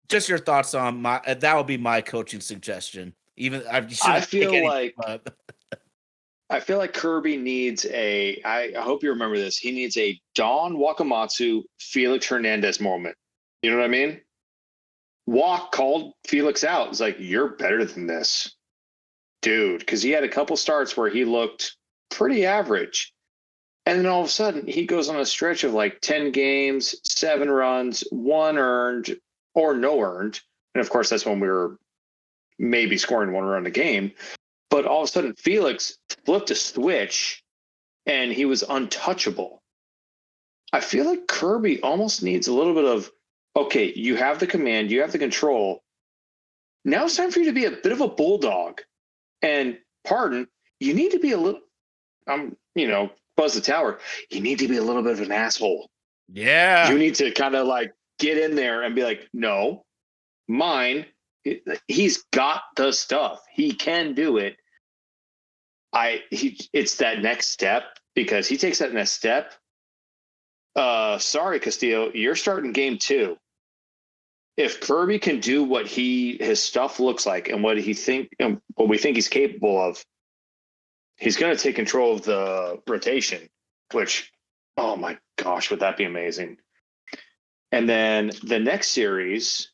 just your thoughts on that would be my coaching suggestion. I feel like Kirby needs I hope you remember this. He needs a Don Wakamatsu, Felix Hernandez moment. You know what I mean? Walk called Felix out. It's like, you're better than this, dude. Because he had a couple starts where he looked pretty average. And then all of a sudden he goes on a stretch of like 10 games, 7 runs, 1 earned, or no earned. And of course, that's when we were maybe scoring 1 run a game. But all of a sudden, Felix flipped a switch and he was untouchable. I feel like Kirby almost needs a little bit of, okay, you have the command, you have the control. Now it's time for you to be a bit of a bulldog. And pardon, you need to be a little, Buzz the Tower, you need to be a little bit of an asshole. You Yeah. need to kind of like get in there and be like, no, mine. He's got the stuff. He can do it. It's that next step, because he takes that next step. Sorry, Castillo, you're starting game 2. If Kirby can do what his stuff looks like and what we think he's capable of, he's going to take control of the rotation, which, oh my gosh, would that be amazing? And then the next series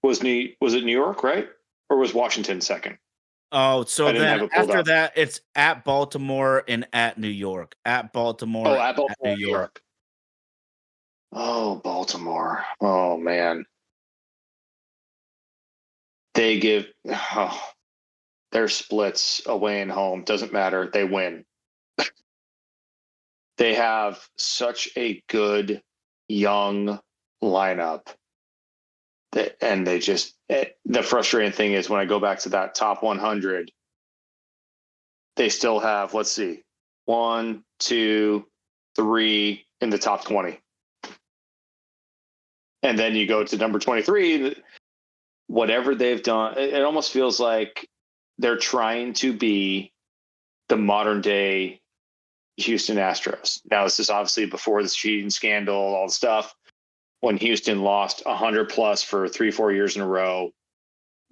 was it New York, right? Or was Washington second? Oh, so I didn't then have it pulled after up. that, it's at Baltimore and at New York. At Baltimore, Oh, at at New Baltimore, New York. York. Oh, Baltimore. Oh, man. They give their splits away and home. Doesn't matter. They win. They have such a good young lineup. And the frustrating thing is when I go back to that top 100, they still have, let's see, 1, 2, 3 in the top 20. And then you go to number 23, whatever they've done, it almost feels like they're trying to be the modern day Houston Astros. Now, this is obviously before the cheating scandal, all the stuff, when Houston lost 100 plus for 3-4 years in a row,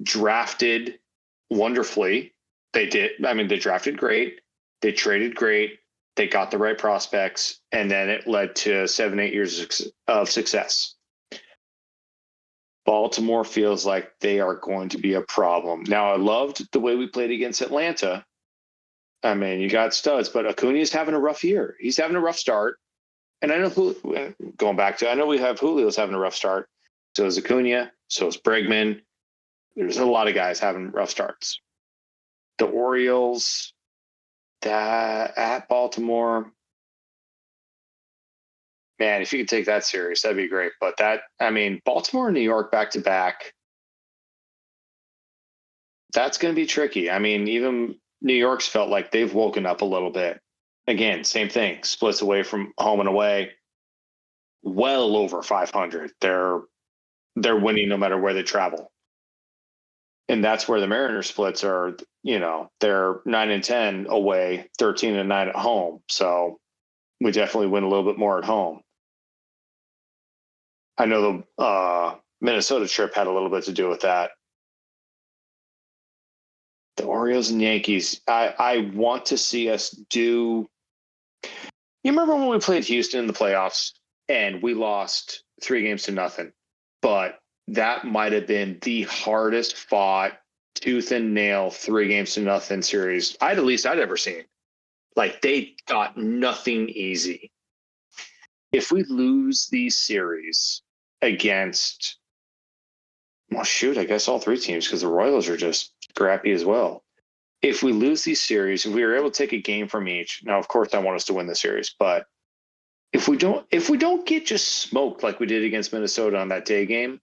drafted wonderfully. They did. I mean, they drafted great. They traded great. They got the right prospects. And then it led to 7-8 years of success. Baltimore feels like they are going to be a problem. Now, I loved the way we played against Atlanta. I mean, you got studs, but Acuna is having a rough year. He's having a rough start. And I know I know we have Julio's having a rough start. So is Acuna. So is Bregman. There's a lot of guys having rough starts. The Orioles, that at Baltimore, man, if you could take that serious, that'd be great. But Baltimore and New York back to back, that's going to be tricky. I mean, even New York's felt like they've woken up a little bit. Again, same thing, splits away from home and away, well over 500. They're winning no matter where they travel. And that's where the Mariners splits are, they're 9-10 away, 13-9 at home. So we definitely win a little bit more at home. I know the Minnesota trip had a little bit to do with that. The Orioles and Yankees, I want to see us do. You remember when we played Houston in the playoffs and we lost 3-0? But that might have been the hardest fought, tooth and nail 3-0 series I'd ever seen. Like, they got nothing easy. If we lose these series against, well, shoot, I guess all 3 teams, because the Royals are just scrappy as well. If we lose these series, if we are able to take a game from each, now, of course, I want us to win the series, but if we don't get just smoked like we did against Minnesota on that day game,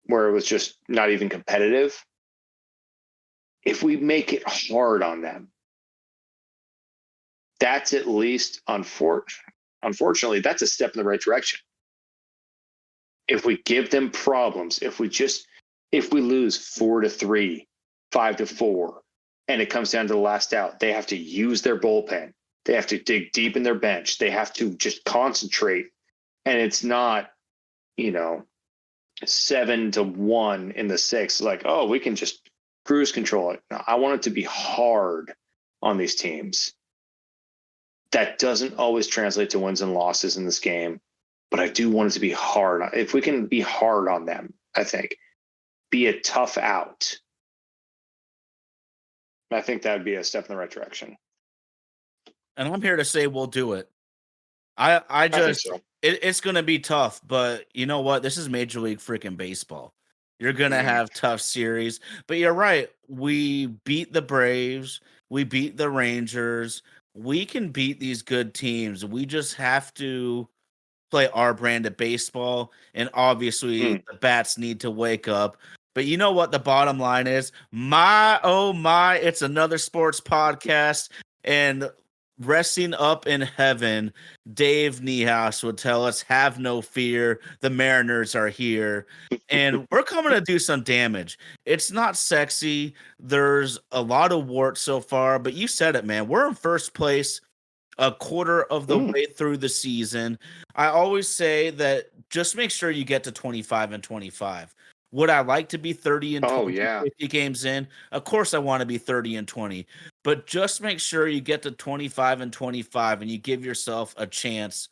where it was just not even competitive, if we make it hard on them, that's at least, unfortunately, that's a step in the right direction. If we give them problems, if we lose 4-3, 5-4, and it comes down to the last out, they have to use their bullpen. They have to dig deep in their bench. They have to just concentrate. And it's not, 7-1 in the 6th, like, oh, we can just cruise control it. No, I want it to be hard on these teams. That doesn't always translate to wins and losses in this game, but I do want it to be hard. If we can be hard on them, I think, be a tough out, I think that would be a step in the right direction. And I'm here to say we'll do it. I think just so. it's gonna be tough, but you know what? This is Major League freaking baseball. You're gonna have tough series, but you're right. We beat the Braves, we beat the Rangers. We can beat these good teams. We just have to play our brand of baseball. And obviously, Mm. the bats need to wake up. But you know what the bottom line is? My, oh my, it's another sports podcast. And resting up in heaven, Dave Niehaus would tell us, have no fear. The Mariners are here. And we're coming to do some damage. It's not sexy. There's a lot of warts so far, but you said it, man. We're in first place a quarter of the Mm. way through the season. I always say that just make sure you get to 25 and 25. Would I like to be 30 and Oh 20, yeah. 50 games in? Of course, I want to be 30 and 20, but just make sure you get to 25 and 25 and you give yourself a chance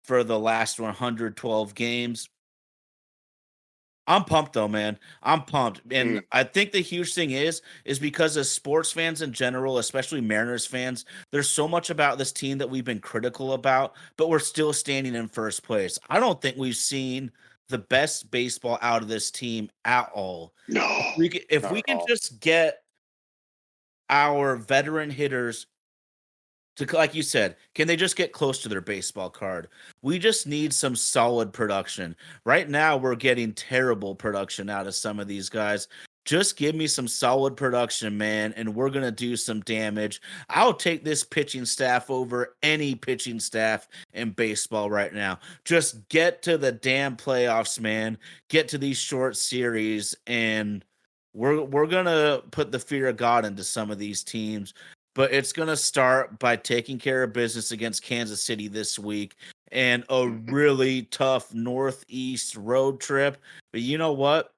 for the last 112 games. I'm pumped though, man. I'm pumped. And Mm. I think the huge thing is because as sports fans in general, especially Mariners fans, there's so much about this team that we've been critical about, but we're still standing in first place. I don't think we've seen the best baseball out of this team at all. No, If not we at can all. just get our veteran hitters to, like you said, can they just get close to their baseball card? We just need some solid production. Right now, we're getting terrible production out of some of these guys. Just give me some solid production, man, and we're going to do some damage. I'll take this pitching staff over any pitching staff in baseball right now. Just get to the damn playoffs, man. Get to these short series, and we're going to put the fear of God into some of these teams, but it's going to start by taking care of business against Kansas City this week and a Mhm. really tough Northeast road trip. But you know what?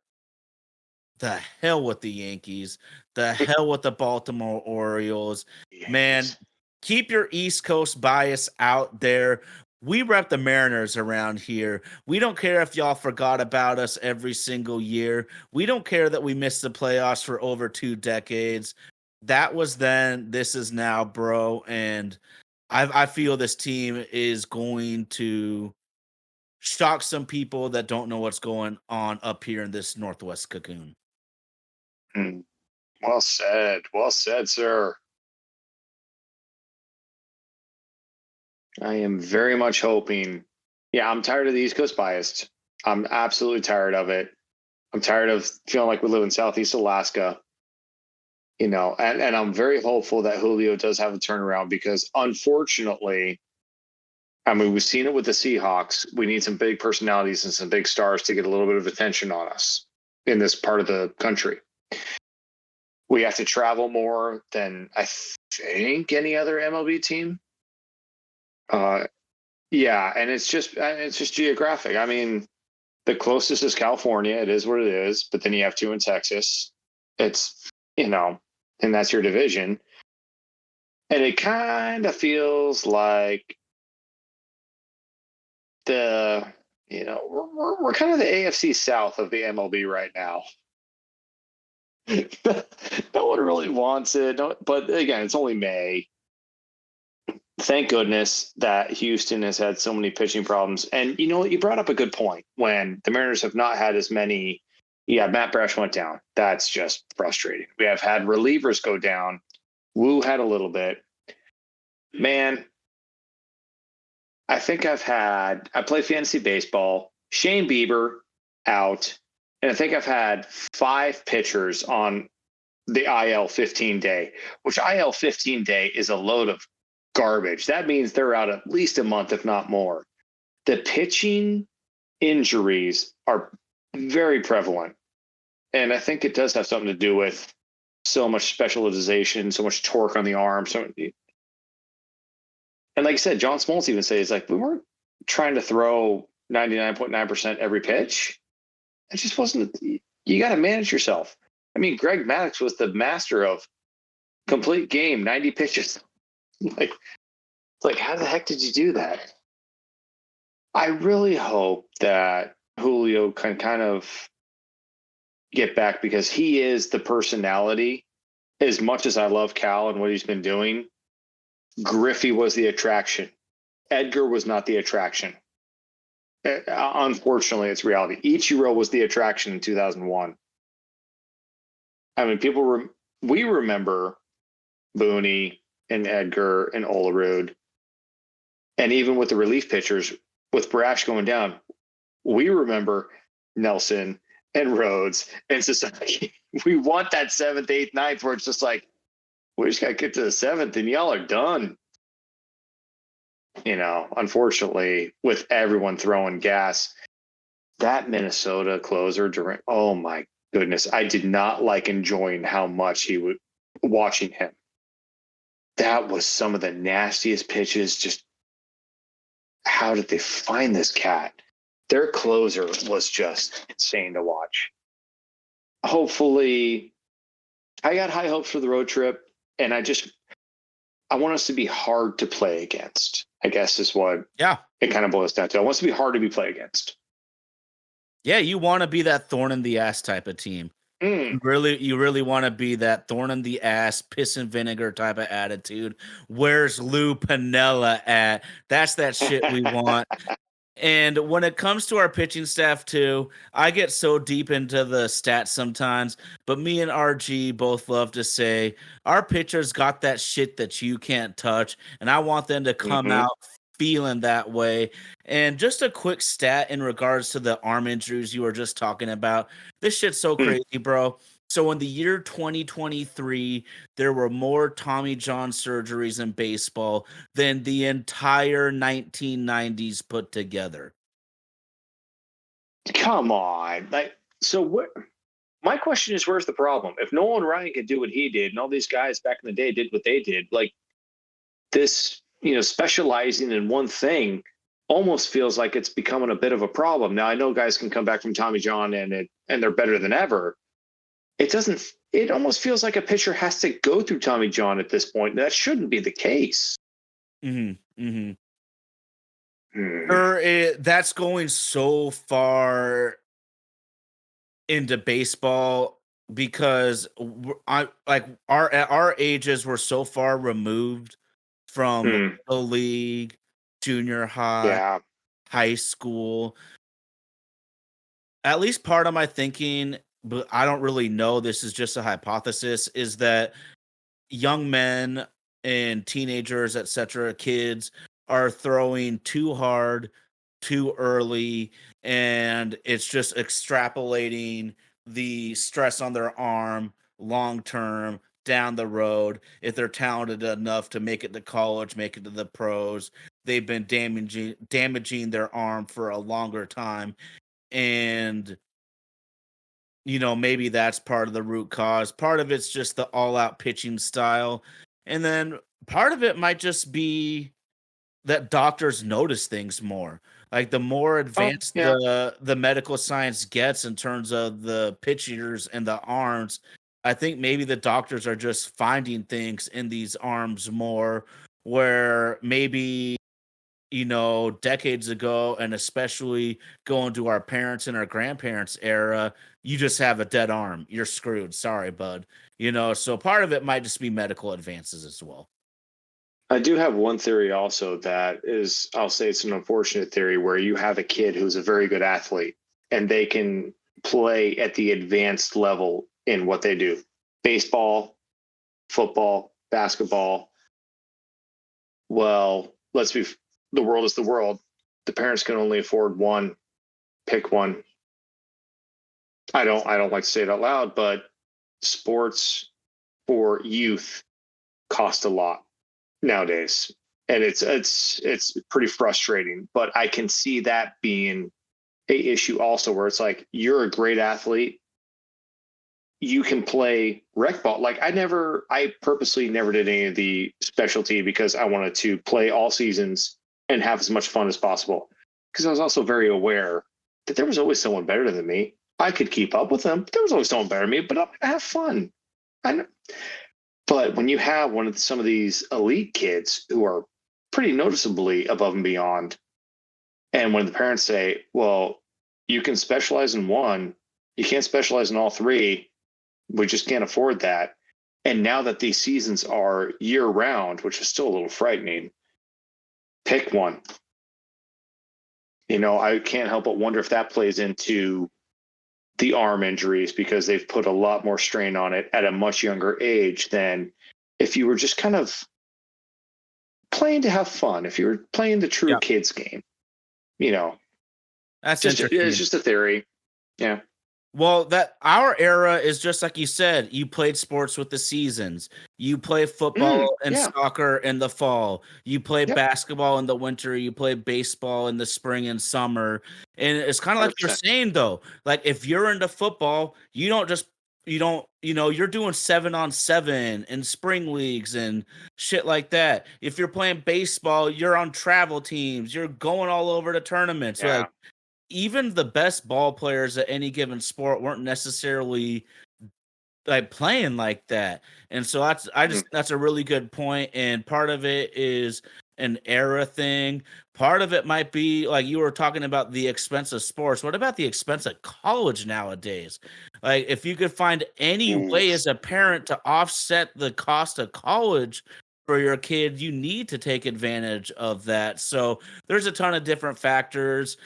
The hell with the Yankees. The hell with the Baltimore Orioles. Man, Yankees. keep your East Coast bias out there. We rep the Mariners around here. We don't care if y'all forgot about us every single year. We don't care that we missed the playoffs for over 2 decades. That was then, this is now, bro. And I feel this team is going to shock some people that don't know what's going on up here in this Northwest cocoon. Mm. Well said. Well said, sir. I am very much hoping. Yeah, I'm tired of the East Coast biased. I'm absolutely tired of it. I'm tired of feeling like we live in Southeast Alaska, and I'm very hopeful that Julio does have a turnaround because unfortunately, I mean, we've seen it with the Seahawks. We need some big personalities and some big stars to get a little bit of attention on us in this part of the country. We have to travel more than I think any other MLB team. Yeah, and it's just geographic. I mean, the closest is California. It is what it is. But then you have two in Texas. It's and that's your division. And it kind of feels like we're kind of the AFC South of the MLB right now. No one really wants it. But again, it's only May. Thank goodness that Houston has had so many pitching problems. And you know what? You brought up a good point when the Mariners have not had as many. Yeah, Matt Brash went down. That's just frustrating. We have had relievers go down. Wu had a little bit. Man, I think I play fantasy baseball. Shane Bieber out. And I think I've had 5 pitchers on the IL 15 day, which IL 15 day is a load of garbage. That means they're out at least a month, if not more. The pitching injuries are very prevalent. And I think it does have something to do with so much specialization, so much torque on the arm. And like I said, John Smoltz even says, like, we weren't trying to throw 99.9% every pitch. It just wasn't. You got to manage yourself. I mean, Greg Maddux was the master of complete game, 90 pitches. Like, it's like, how the heck did you do that? I really hope that Julio can kind of get back because he is the personality. As much as I love Cal and what he's been doing, Griffey was the attraction. Edgar was not the attraction. Unfortunately, it's reality. Ichiro was the attraction in 2001. I mean, we remember Booney and Edgar and Olerud. And even with the relief pitchers, with Brash going down, we remember Nelson and Rhodes and Sasaki. We want that 7th, 8th, 9th where it's just like, we just got to get to the 7th and y'all are done. Unfortunately, with everyone throwing gas, that Minnesota closer during, oh my goodness, I did not like enjoying how much he would watching him. That was some of the nastiest pitches. Just how did they find this cat? Their closer was just insane to watch. Hopefully, I got high hopes for the road trip, and I want us to be hard to play against, I guess is what it kind of boils down to. I want us to be hard to be played against. Yeah, you want to be that thorn in the ass type of team. You really want to be that thorn in the ass, piss and vinegar type of attitude. Where's Lou Piniella at? That's that shit we want. And when it comes to our pitching staff too, I get so deep into the stats sometimes, but me and RG both love to say our pitchers got that shit that you can't touch, and I want them to come out feeling that way. And just a quick stat in regards to the arm injuries you were just talking about. This shit's so crazy, bro. So in the year 2023, there were more Tommy John surgeries in baseball than the entire 1990s put together. Come on. My question is, where's the problem? If Nolan Ryan could do what he did and all these guys back in the day did what they did, like this, specializing in one thing almost feels like it's becoming a bit of a problem. Now I know guys can come back from Tommy John and they're better than ever. It almost feels like a pitcher has to go through Tommy John at this point. That shouldn't be the case. That's going so far into baseball because our ages were so far removed from the league, junior high, high school. At least part of my thinking, but I don't really know, this is just a hypothesis, is that young men and teenagers, etc., kids are throwing too hard, too early, and it's just extrapolating the stress on their arm long term down the road. If they're talented enough to make it to college, make it to the pros, they've been damaging their arm for a longer time. And maybe that's part of the root cause. Part of it's just the all-out pitching style. And then part of it might just be that doctors notice things more. Like the more advanced the medical science gets in terms of the pitchers and the arms, I think maybe the doctors are just finding things in these arms more where maybe decades ago, and especially going to our parents and our grandparents' era, you just have a dead arm. You're screwed. Sorry, bud. So part of it might just be medical advances as well. I do have one theory also that is, I'll say it's an unfortunate theory, where you have a kid who's a very good athlete and they can play at the advanced level in what they do. Baseball, football, basketball. Well, the world is the world. The parents can only afford one. Pick one. I don't like to say it out loud, but sports for youth cost a lot nowadays, and it's pretty frustrating. But I can see that being a issue also, where it's like, you're a great athlete, you can play rec ball. Like I purposely never did any of the specialty because I wanted to play all seasons and have as much fun as possible, because I was also very aware that there was always someone better than me. I could keep up with them, but there was always someone better than me, but I have fun. But when you have some of these elite kids who are pretty noticeably above and beyond, and when the parents say, well, you can specialize in one, you can't specialize in all three, we just can't afford that. And now that these seasons are year round, which is still a little frightening, pick one. I can't help but wonder if that plays into the arm injuries, because they've put a lot more strain on it at a much younger age than if you were just kind of playing to have fun, if you were playing the true kids game. you know, That's it's interesting. just a theory. Yeah. Well, that our era is just like you said. You played sports with the seasons. You play football and Yeah. soccer in the fall. You play Yep. basketball in the winter. You play baseball in the spring and summer. And it's kind of like you're 100%. saying though. Like if you're into football, you don't just you're doing 7-on-7 and spring leagues and shit like that. If you're playing baseball, you're on travel teams. You're going all over the tournaments. Yeah. Like even the best ball players at any given sport weren't necessarily like playing like that. And so Mhm. that's a really good point. And part of it is an era thing. Part of it might be like you were talking about the expense of sports. What about the expense of college nowadays? Like if you could find any way Oof. as a parent to offset the cost of college for your kid, you need to take advantage of that. So there's a ton of different factors.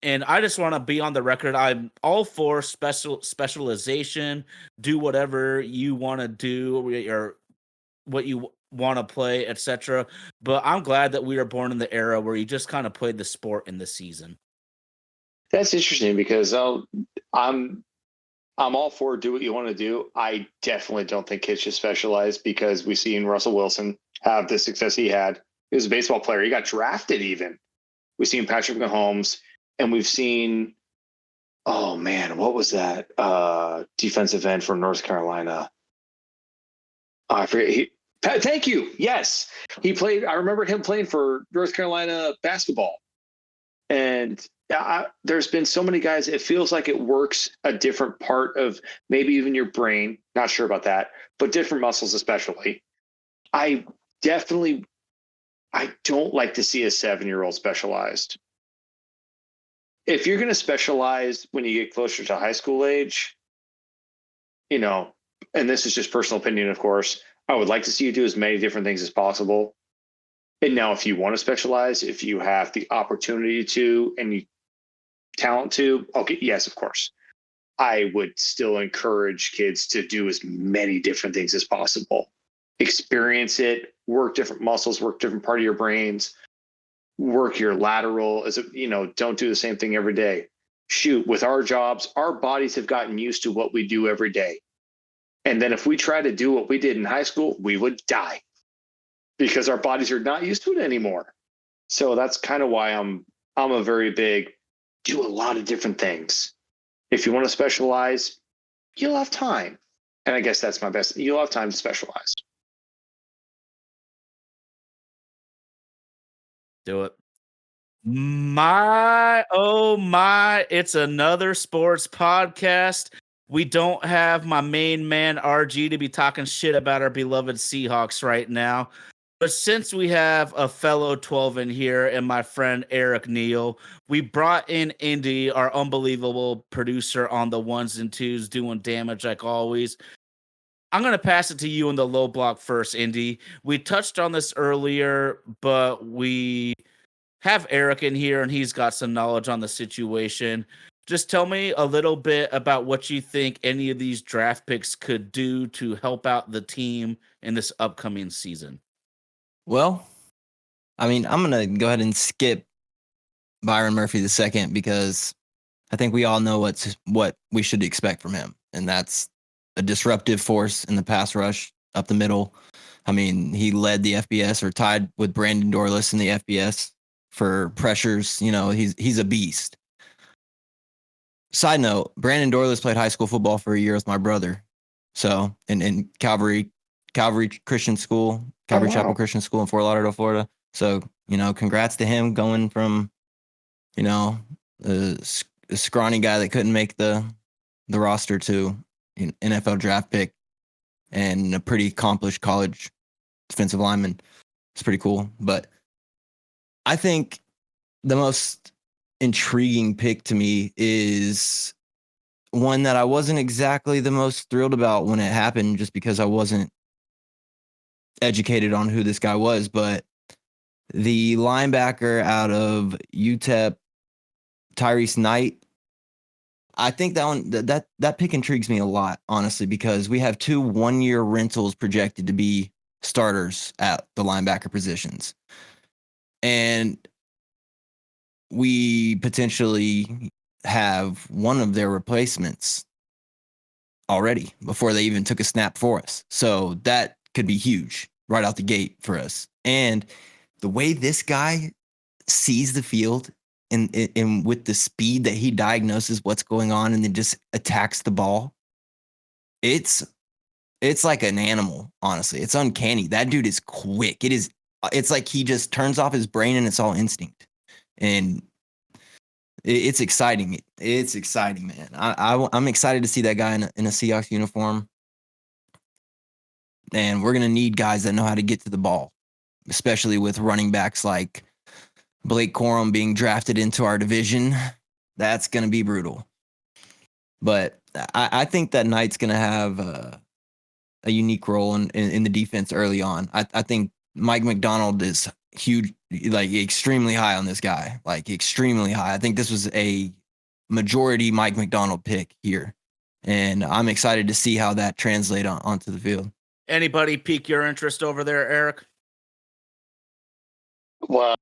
And I just want to be on the record. I'm all for specialization. Do whatever you want to do or what you want to play, etc. But I'm glad that we were born in the era where you just kind of played the sport in the season. That's interesting because I'm I'm all for do what you want to do. I definitely don't think kids should specialize because we seen Russell Wilson have the success he had. He was a baseball player. He got drafted even. We've seen Patrick Mahomes, and we've seen, oh man, what was that defensive end from North Carolina? Oh, I forget. Thank you. Yes, he played. I remember him playing for North Carolina basketball, and there's been so many guys. It feels like it works a different part of maybe even your brain. Not sure about that, but different muscles, especially. I definitely, I don't like to see a 7-year-old specialized. If you're going to specialize when you get closer to high school age, you know, and this is just personal opinion, of course, I would like to see you do as many different things as possible. And now, if you want to specialize, if you have the opportunity to and you talent to, okay, yes, of course. I would still encourage kids to do as many different things as possible. Experience it, work different muscles, work different part of your brains, work your lateral as a, don't do the same thing every day. Shoot, with our jobs, our bodies have gotten used to what we do every day. And then if we try to do what we did in high school, we would die because our bodies are not used to it anymore. So that's kind of why I'm a very big do a lot of different things. If you want to specialize, you'll have time. And I guess that's my best. You'll have time to specialize. Do it. Oh my, it's another sports podcast. We don't have my main man RG to be talking shit about our beloved Seahawks right now. But since we have a fellow 12 in here and my friend Erik Neal, we brought in Indy, our unbelievable producer on the ones and twos, doing damage like always. I'm going to pass it to you in the low block first, Indy. We touched on this earlier, but we have Erik in here and he's got some knowledge on the situation. Just tell me a little bit about what you think any of these draft picks could do to help out the team in this upcoming season. Well, I mean, I'm going to go ahead and skip Byron Murphy the second because I think we all know what we should expect from him. And that's a disruptive force in the pass rush up the middle. I mean, he led the FBS or tied with Brandon Dorlus in the FBS for pressures. He's a beast. Side note, Brandon Dorlus played high school football for a year with my brother. So in Calvary Christian School, Calvary Chapel Christian School in Fort Lauderdale, Florida. So, congrats to him going from, a scrawny guy that couldn't make the roster to an NFL draft pick and a pretty accomplished college defensive lineman. It's pretty cool. But I think the most intriguing pick to me is one that I wasn't exactly the most thrilled about when it happened, just because I wasn't educated on who this guy was. But the linebacker out of UTEP, Tyrese Knight, I think that one that pick intrigues me a lot, honestly, because we have 2 one-year rentals projected to be starters at the linebacker positions. And we potentially have one of their replacements already before they even took a snap for us. So that could be huge right out the gate for us. And the way this guy sees the field and with the speed that he diagnoses what's going on and then just attacks the ball, it's like an animal, honestly. It's uncanny. That dude is quick. It's like he just turns off his brain and it's all instinct. And it's exciting. It's exciting, man. I'm excited to see that guy in a Seahawks uniform. And we're going to need guys that know how to get to the ball, especially with running backs like Blake Corum being drafted into our division. That's going to be brutal. But I think that Knight's going to have a unique role in the defense early on. I think Mike McDonald is huge, like extremely high on this guy, like extremely high. I think this was a majority Mike McDonald pick here. And I'm excited to see how that translates onto the field. Anybody pique your interest over there, Eric? Well,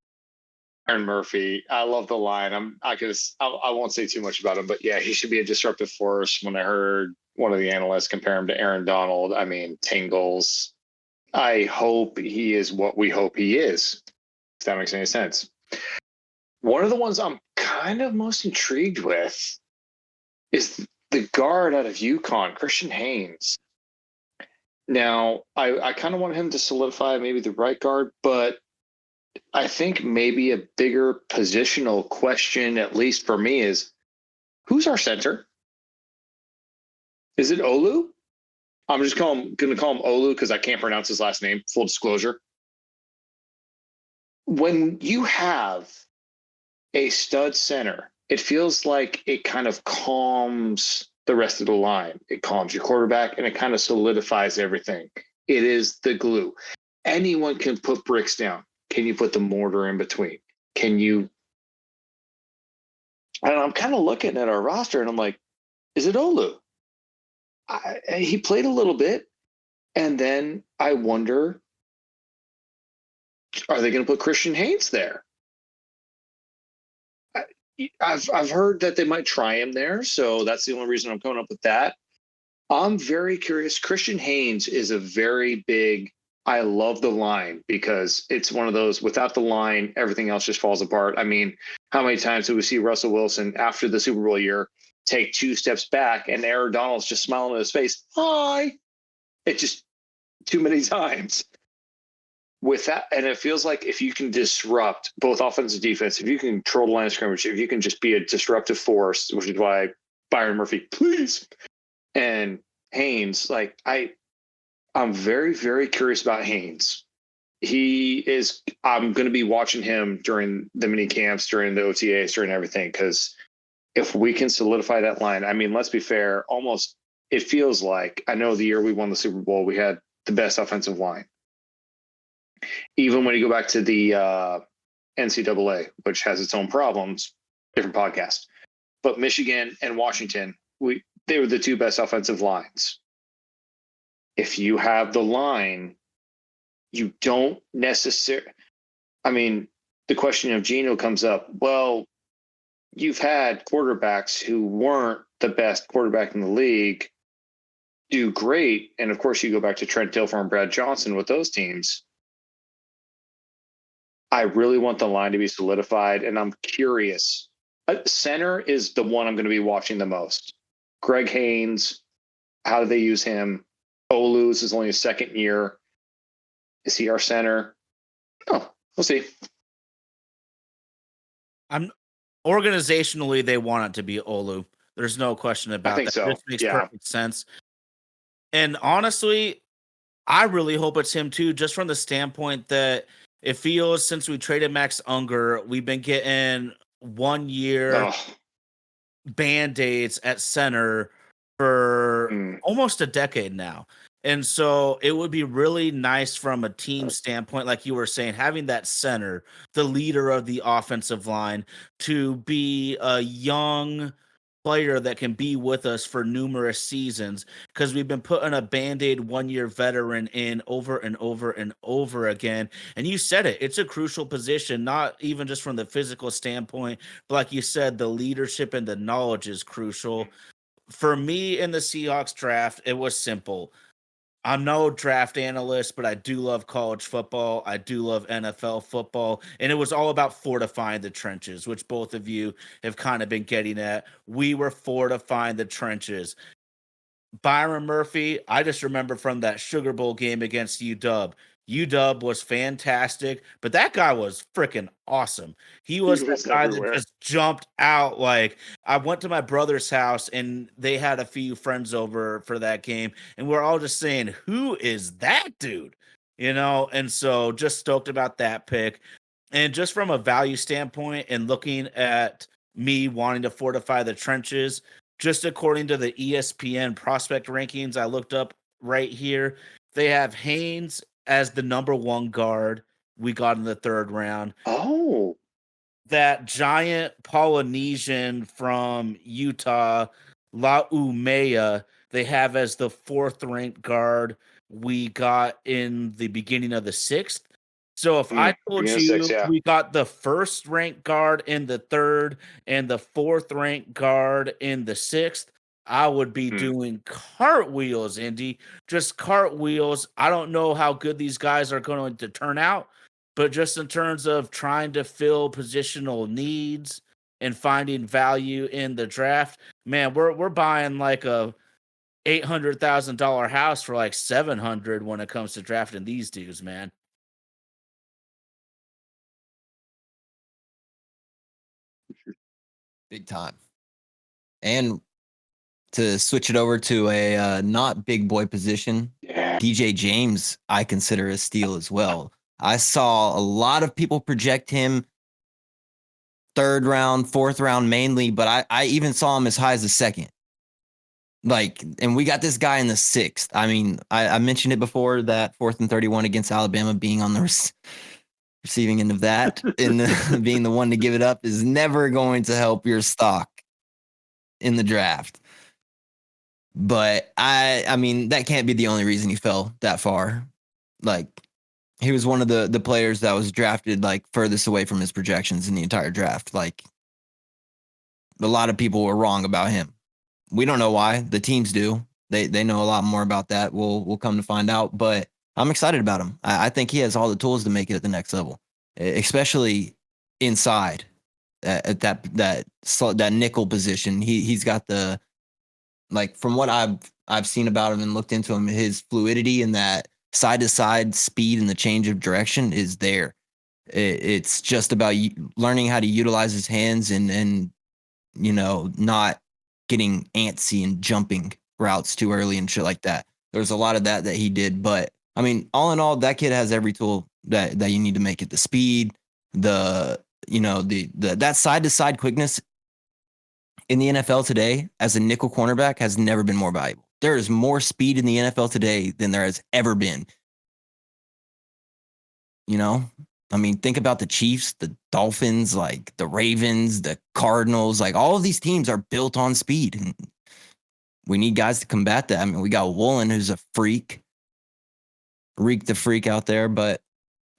Aaron Murphy, I love the line. I won't say too much about him, but yeah, he should be a disruptive force. When I heard one of the analysts compare him to Aaron Donald, I mean, tingles. I hope he is what we hope he is, if that makes any sense. One of the ones I'm kind of most intrigued with is the guard out of UConn, Christian Haynes. Now, I kind of want him to solidify maybe the right guard, but I think maybe a bigger positional question, at least for me, is who's our center? Is it Olu? I'm just going to call him Olu because I can't pronounce his last name, full disclosure. When you have a stud center, it feels like it kind of calms the rest of the line. It calms your quarterback and it kind of solidifies everything. It is the glue. Anyone can put bricks down. Can you put the mortar in between? Can you? And I'm kind of looking at our roster and I'm like, is it Olu? He played a little bit. And then I wonder, are they going to put Christian Haynes there? I've heard that they might try him there. So that's the only reason I'm coming up with that. I'm very curious. Christian Haynes is a very big, I love the line because it's one of those, without the line, everything else just falls apart. I mean, how many times do we see Russell Wilson after the Super Bowl year take 2 steps back and Aaron Donald's just smiling in his face? Hi. It just too many times. With that, and it feels like if you can disrupt both offense and defense, if you can control the line of scrimmage, if you can just be a disruptive force, which is why Byron Murphy, please, and Haynes, like I'm very, very curious about Haynes. I'm going to be watching him during the mini camps, during the OTAs, during everything, because if we can solidify that line, I mean, let's be fair, almost it feels like, I know the year we won the Super Bowl, we had the best offensive line. Even when you go back to the NCAA, which has its own problems, different podcast. But Michigan and Washington, they were the 2 best offensive lines. If you have the line, you don't necessarily. I mean, the question of Geno comes up. Well, you've had quarterbacks who weren't the best quarterback in the league do great. And of course, you go back to Trent Dilfer and Brad Johnson with those teams. I really want the line to be solidified, and I'm curious. Center is the one I'm going to be watching the most. Greg Haynes, how do they use him? Olu, this is only his second year. Is he our center? Oh, we'll see. Organizationally, they want it to be Olu. There's no question about that. I think so. This makes perfect sense. And honestly, I really hope it's him too, just from the standpoint that it feels since we traded Max Unger, we've been getting 1 year Band-Aids at center for almost a decade now. And so it would be really nice from a team standpoint, like you were saying, having that center, the leader of the offensive line, to be a young player that can be with us for numerous seasons, because we've been putting a Band-Aid 1-year veteran in over and over and over again. And you said it, it's a crucial position, not even just from the physical standpoint, but like you said, the leadership and the knowledge is crucial. For me in the Seahawks draft, it was simple. I'm no draft analyst, but I do love college football. I do love NFL football. And it was all about fortifying the trenches, which both of you have kind of been getting at. We were fortifying the trenches. Byron Murphy, I just remember from that Sugar Bowl game against UW. UW was fantastic, but that guy was freaking awesome. He was that guy that everywhere. just jumped out. Like, I went to my brother's house and they had a few friends over for that game, and we're all just saying, "Who is that dude?" And so just stoked about that pick. And just from a value standpoint and looking at me wanting to fortify the trenches, just according to the ESPN prospect rankings I looked up right here, they have Haynes as the number 1 guard we got in the 3rd round. Oh, That giant Polynesian from Utah, Laumea, they have as the 4th ranked guard we got in the beginning of the 6th. So if I told beginning of you 6, yeah. we got the 1st ranked guard in the 3rd and the 4th ranked guard in the 6th, I would be doing cartwheels, Indy. Just cartwheels. I don't know how good these guys are going to turn out, but just in terms of trying to fill positional needs and finding value in the draft, man, we're buying like a $800,000 house for like 700 when it comes to drafting these dudes, man. Big time. And to switch it over to a not big boy position, Yeah. DJ James, I consider a steal as well. I saw a lot of people project him 3rd round, 4th round mainly, but I even saw him as high as the 2nd. Like, and we got this guy in the 6th. I mean, I mentioned it before, that 4th and 31 against Alabama, being on the receiving end of that and being the one to give it up is never going to help your stock in the draft. But I mean, that can't be the only reason he fell that far. Like, he was one of the players that was drafted like furthest away from his projections in the entire draft. Like, a lot of people were wrong about him. We don't know why. The teams do. They know a lot more about that. We'll come to find out. But I'm excited about him. I think he has all the tools to make it at the next level, especially inside at that nickel position. He's got the, like, from what I've seen about him and looked into him, his fluidity and that side to side speed and the change of direction is there. It's just about learning how to utilize his hands and not getting antsy and jumping routes too early and shit like that. There's a lot of that he did, but I mean, all in all, that kid has every tool that you need to make it. The speed, the that side to side quickness in the NFL today as a nickel cornerback has never been more valuable. There is more speed in the NFL today than there has ever been. I mean, think about the Chiefs, the Dolphins, like the Ravens, the Cardinals, like all of these teams are built on speed. And we need guys to combat that. I mean, we got Woolen, who's a freak, the freak out there, but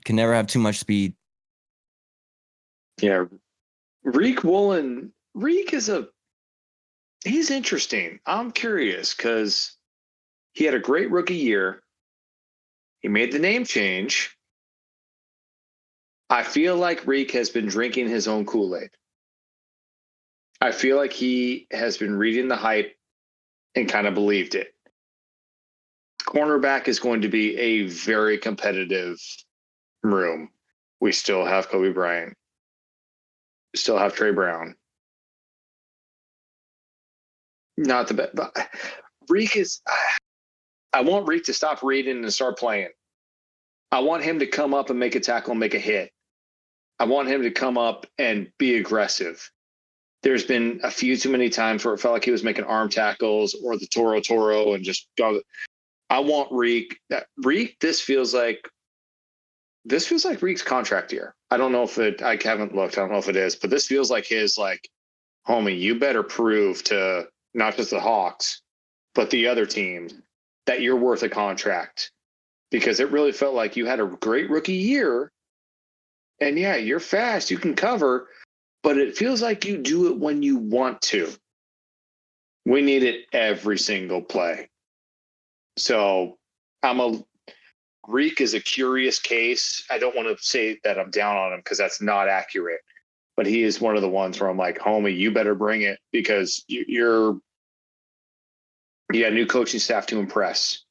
can never have too much speed. Yeah. Reek Woolen, he's interesting. I'm curious because he had a great rookie year. He made the name change. I feel like Reek has been drinking his own Kool-Aid. I feel like he has been reading the hype and kind of believed it. Cornerback is going to be a very competitive room. We still have Kobe Bryant. We still have Trey Brown. Not the best. Reek is... I want Reek to stop reading and start playing. I want him to come up and make a tackle and make a hit. I want him to come up and be aggressive. There's been a few too many times where it felt like he was making arm tackles or the Toro and just go. I want Reek. This feels like Reek's contract year. I don't know if I haven't looked. I don't know if it is, but this feels like his homie, you better prove to not just the Hawks, but the other teams that you're worth a contract. Because it really felt like you had a great rookie year. And yeah, you're fast, you can cover, but it feels like you do it when you want to. We need it every single play. So Reek is a curious case. I don't want to say that I'm down on him because that's not accurate. But he is one of the ones where I'm like, homie, you better bring it because you got a new coaching staff to impress.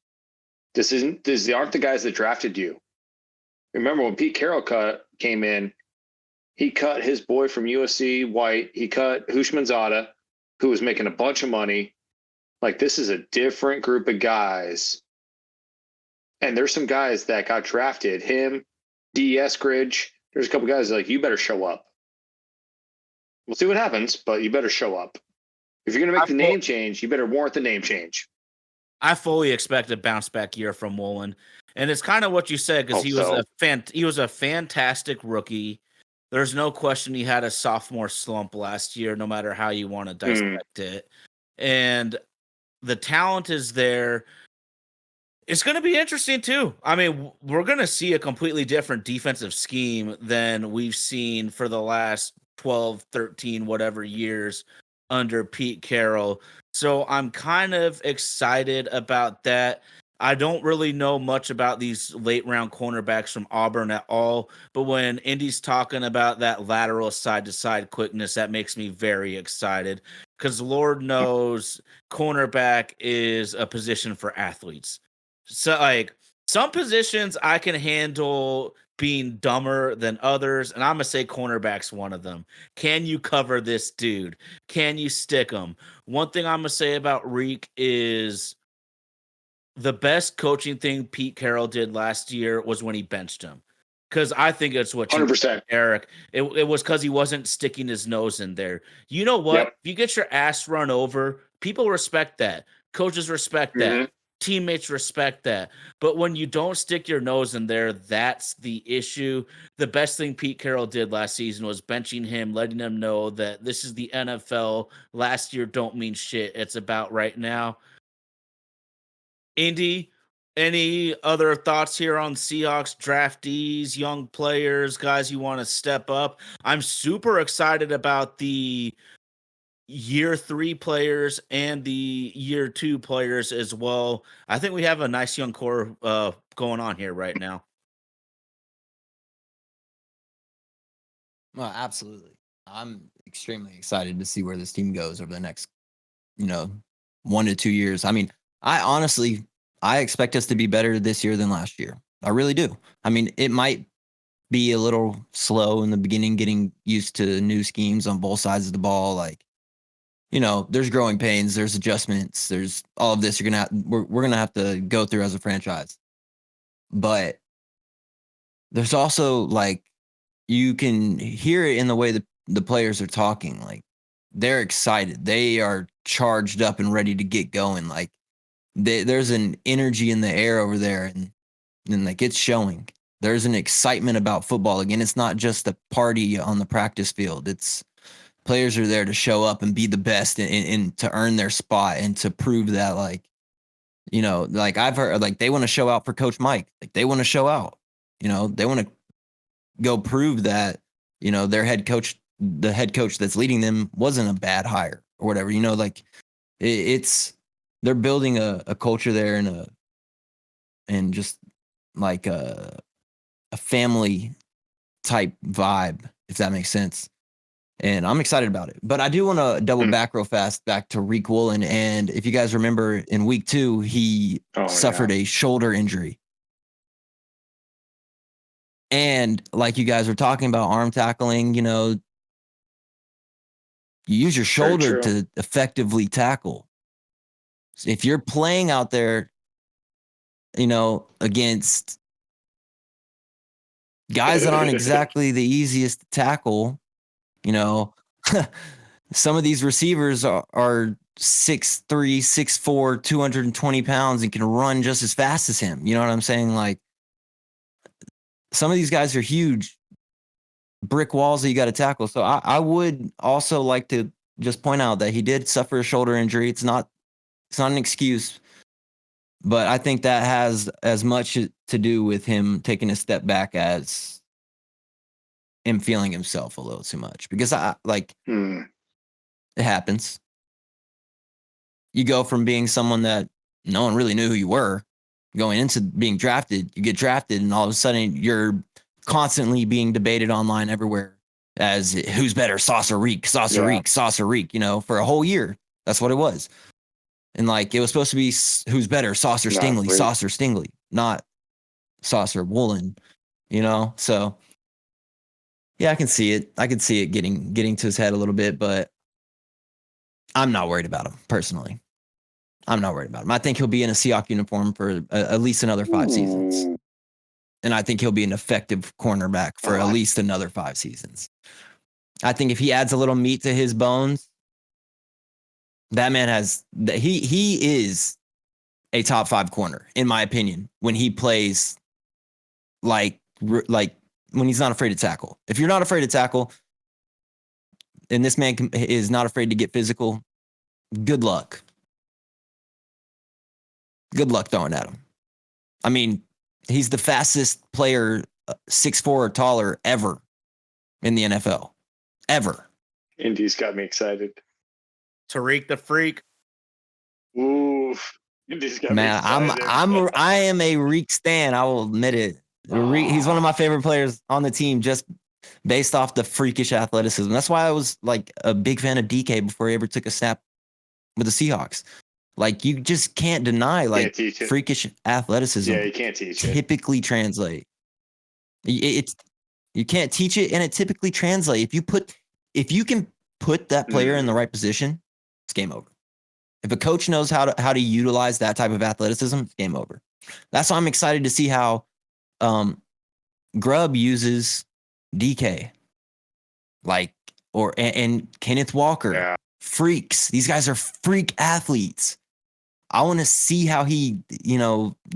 These aren't the guys that drafted you. Remember when Pete Carroll came in, he cut his boy from USC, White. He cut Hushmanzada, who was making a bunch of money. Like, this is a different group of guys. And there's some guys that got drafted. Him, D. Eskridge. There's a couple guys like, you better show up. We'll see what happens, but you better show up. If you're going to make the name change, you better warrant the name change. I fully expect a bounce back year from Woolen. And it's kind of what you said, because he was a fantastic rookie. There's no question he had a sophomore slump last year, no matter how you want to dissect it. And the talent is there. It's going to be interesting, too. I mean, we're going to see a completely different defensive scheme than we've seen for the last 12, 13, whatever years under Pete Carroll. So I'm kind of excited about that. I don't really know much about these late round cornerbacks from Auburn at all, but when Indy's talking about that lateral side to side quickness, that makes me very excited, because Lord knows cornerback is a position for athletes. So, like, some positions I can handle being dumber than others, and I'm going to say cornerback's one of them. Can you cover this dude? Can you stick him? One thing I'm going to say about Reek is the best coaching thing Pete Carroll did last year was when he benched him. Because I think it's what you 100%. Eric. It was because he wasn't sticking his nose in there. You know what? Yep. If you get your ass run over, people respect that. Coaches respect that. Teammates respect that. But when you don't stick your nose in there, that's the issue. The best thing Pete Carroll did last season was benching him, letting him know that this is the NFL. Last year don't mean shit. It's about right now. Indy, any other thoughts here on Seahawks draftees, young players, guys you want to step up? I'm super excited about the year 3 players and the year 2 players as well. I think we have a nice young core going on here right now. Well, absolutely. I'm extremely excited to see where this team goes over the next, 1 to 2 years. I mean, I expect us to be better this year than last year. I really do. I mean, it might be a little slow in the beginning, getting used to new schemes on both sides of the ball. Like, there's growing pains, there's adjustments, there's all of this we're going to have to go through as a franchise. But there's also, like, you can hear it in the way that the players are talking. Like, they're excited. They are charged up and ready to get going. Like, there's an energy in the air over there, and like, it's showing. There's an excitement about football. Again, it's not just a party on the practice field. It's players are there to show up and be the best and to earn their spot and to prove that, like, like, I've heard, like, they want to show out for Coach Mike. Like, they want to show out. They want to go prove that, their head coach, the head coach that's leading them, wasn't a bad hire or whatever. Like, it's they're building a culture there and just like a family type vibe, if that makes sense. And I'm excited about it. But I do want to double back real fast back to Reek Woolen. And if you guys remember, in week 2, he suffered a shoulder injury. And like you guys were talking about arm tackling, you use your shoulder to effectively tackle. So if you're playing out there, against guys that aren't exactly the easiest to tackle, some of these receivers are 6'3", 6'4", 220 pounds and can run just as fast as him. You know what I'm saying? Like, some of these guys are huge brick walls that you got to tackle. So I would also like to just point out that he did suffer a shoulder injury. It's not an excuse, but I think that has as much to do with him taking a step back as him feeling himself a little too much, because it happens. You go from being someone that no one really knew who you were going into being drafted, you get drafted, and all of a sudden you're constantly being debated online everywhere as who's better, Sauce or Reek, Sauce or Reek, Sauce or Reek, for a whole year. That's what it was. And it was supposed to be who's better, Sauce or Stingley, Sauce or Stingley, not Sauce or Woolen, So yeah, I can see it. I can see it getting to his head a little bit, but I'm not worried about him personally. I'm not worried about him. I think he'll be in a Seahawks uniform for at least another 5 seasons. And I think he'll be an effective cornerback for at least another 5 seasons. I think if he adds a little meat to his bones, that man he is a top 5 corner, in my opinion, when he plays like when he's not afraid to tackle. If you're not afraid to tackle, and this man is not afraid to get physical, good luck. Good luck throwing at him. I mean, he's the fastest player, 6'4" or taller ever in the NFL. Ever. Indy's got me excited. Tariq the Freak. Ooh. Indy's got me excited. I am a Reek stan. I will admit it. He's one of my favorite players on the team just based off the freakish athleticism. That's why I was a big fan of DK before he ever took a snap with the Seahawks. You just can't deny freakish athleticism. Yeah, you can't teach it. Typically translate. You can't teach it, and it typically translate. If you can put that player in the right position, it's game over. If a coach knows how to utilize that type of athleticism, it's game over. That's why I'm excited to see how Grubb uses DK, and Kenneth Walker. Yeah. Freaks. These guys are freak athletes. I want to see how he,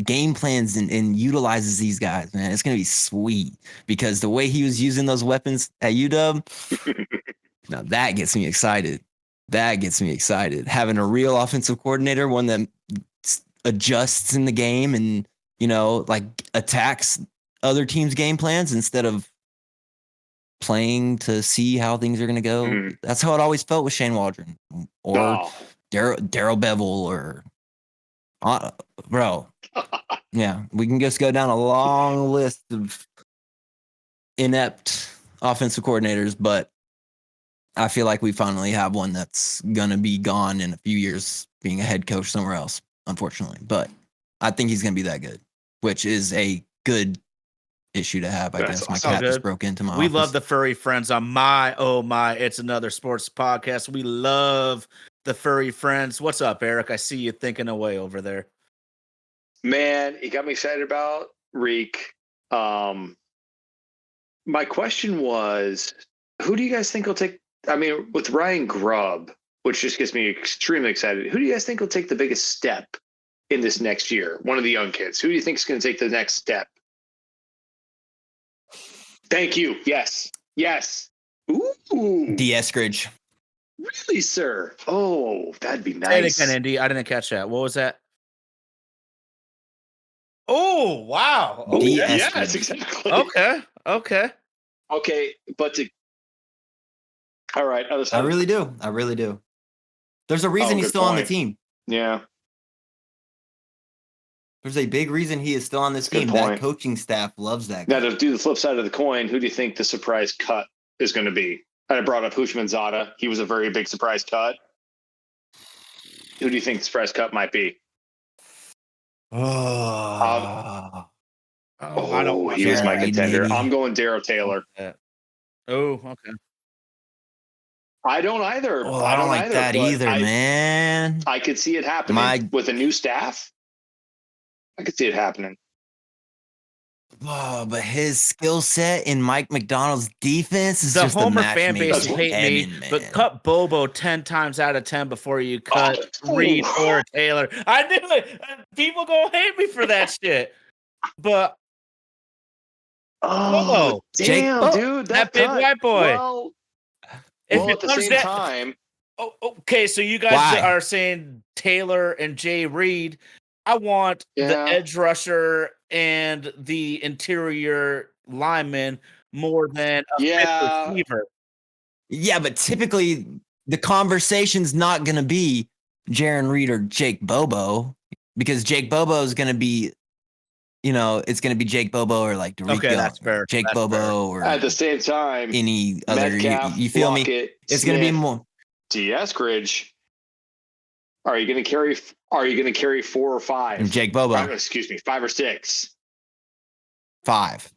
game plans and utilizes these guys, man. It's going to be sweet because the way he was using those weapons at UW, now that gets me excited. That gets me excited. Having a real offensive coordinator, one that adjusts in the game and, attacks other teams' game plans instead of playing to see how things are going to go. That's how it always felt with Shane Waldron or Daryl Bevel or bro. Yeah, we can just go down a long list of inept offensive coordinators, but I feel like we finally have one that's going to be gone in a few years being a head coach somewhere else, unfortunately. But I think he's going to be that good, which is a good issue to have, I guess. My cat just broke into my We office. love the furry friends on It's Another Sports podcast. We love the furry friends. What's up, Eric? I see you thinking away over there. Man, he got me excited about Reek. My question was, who do you guys think will take, with Ryan Grubb, which just gets me extremely excited, who do you guys think will take the biggest step in this next year? One of the young kids. Who do you think is going to take the next step? Thank you. Yes. Ooh. D. Eskridge. Really, sir? Oh, that'd be nice. Say it again, Indy. I didn't catch that. What was that? Oh, wow. Oh, yes, exactly. Okay. Okay, but all right. Other side. I really do. There's a reason he's still on the team. Yeah. There's a big reason he is still on this team. That coaching staff loves that guy. Now, to do the flip side of the coin, who do you think the surprise cut is going to be? I brought up Hushmanzada. He was a very big surprise cut. Who do you think the surprise cut might be? He was my contender. Maybe. I'm going Darrow Taylor. Oh, okay. I don't either. Well, I don't like that either, man. I could see it happening with a new staff. I could see it happening. Oh, but his skill set in Mike McDonald's defense is just Homer a match fan base made hate me, but cut Bobo 10 times out of 10 before you cut Reed or Taylor. I knew it. People gonna hate me for that shit. But damn, dude, that big white boy. Well, at the same time, Oh, okay, so you guys Why? are saying Taylor and Jay Reed. I want the Yeah. edge rusher and the interior lineman more than a fifth Yeah. receiver. Yeah, but typically the conversation's not going to be Jaron Reed or Jake Bobo because Jake Bobo is going to be, it's going to be Jake Bobo or like Okay, DeRico, that's fair. Jake That's fair. Bobo or At the same time, any other. Metcalf, You feel me? Lockett, It's going to be Smith, more. D. Eskridge. Are you going to carry? Are you going to carry 4 or 5? And Jake Bobo. 5 or 6. 5.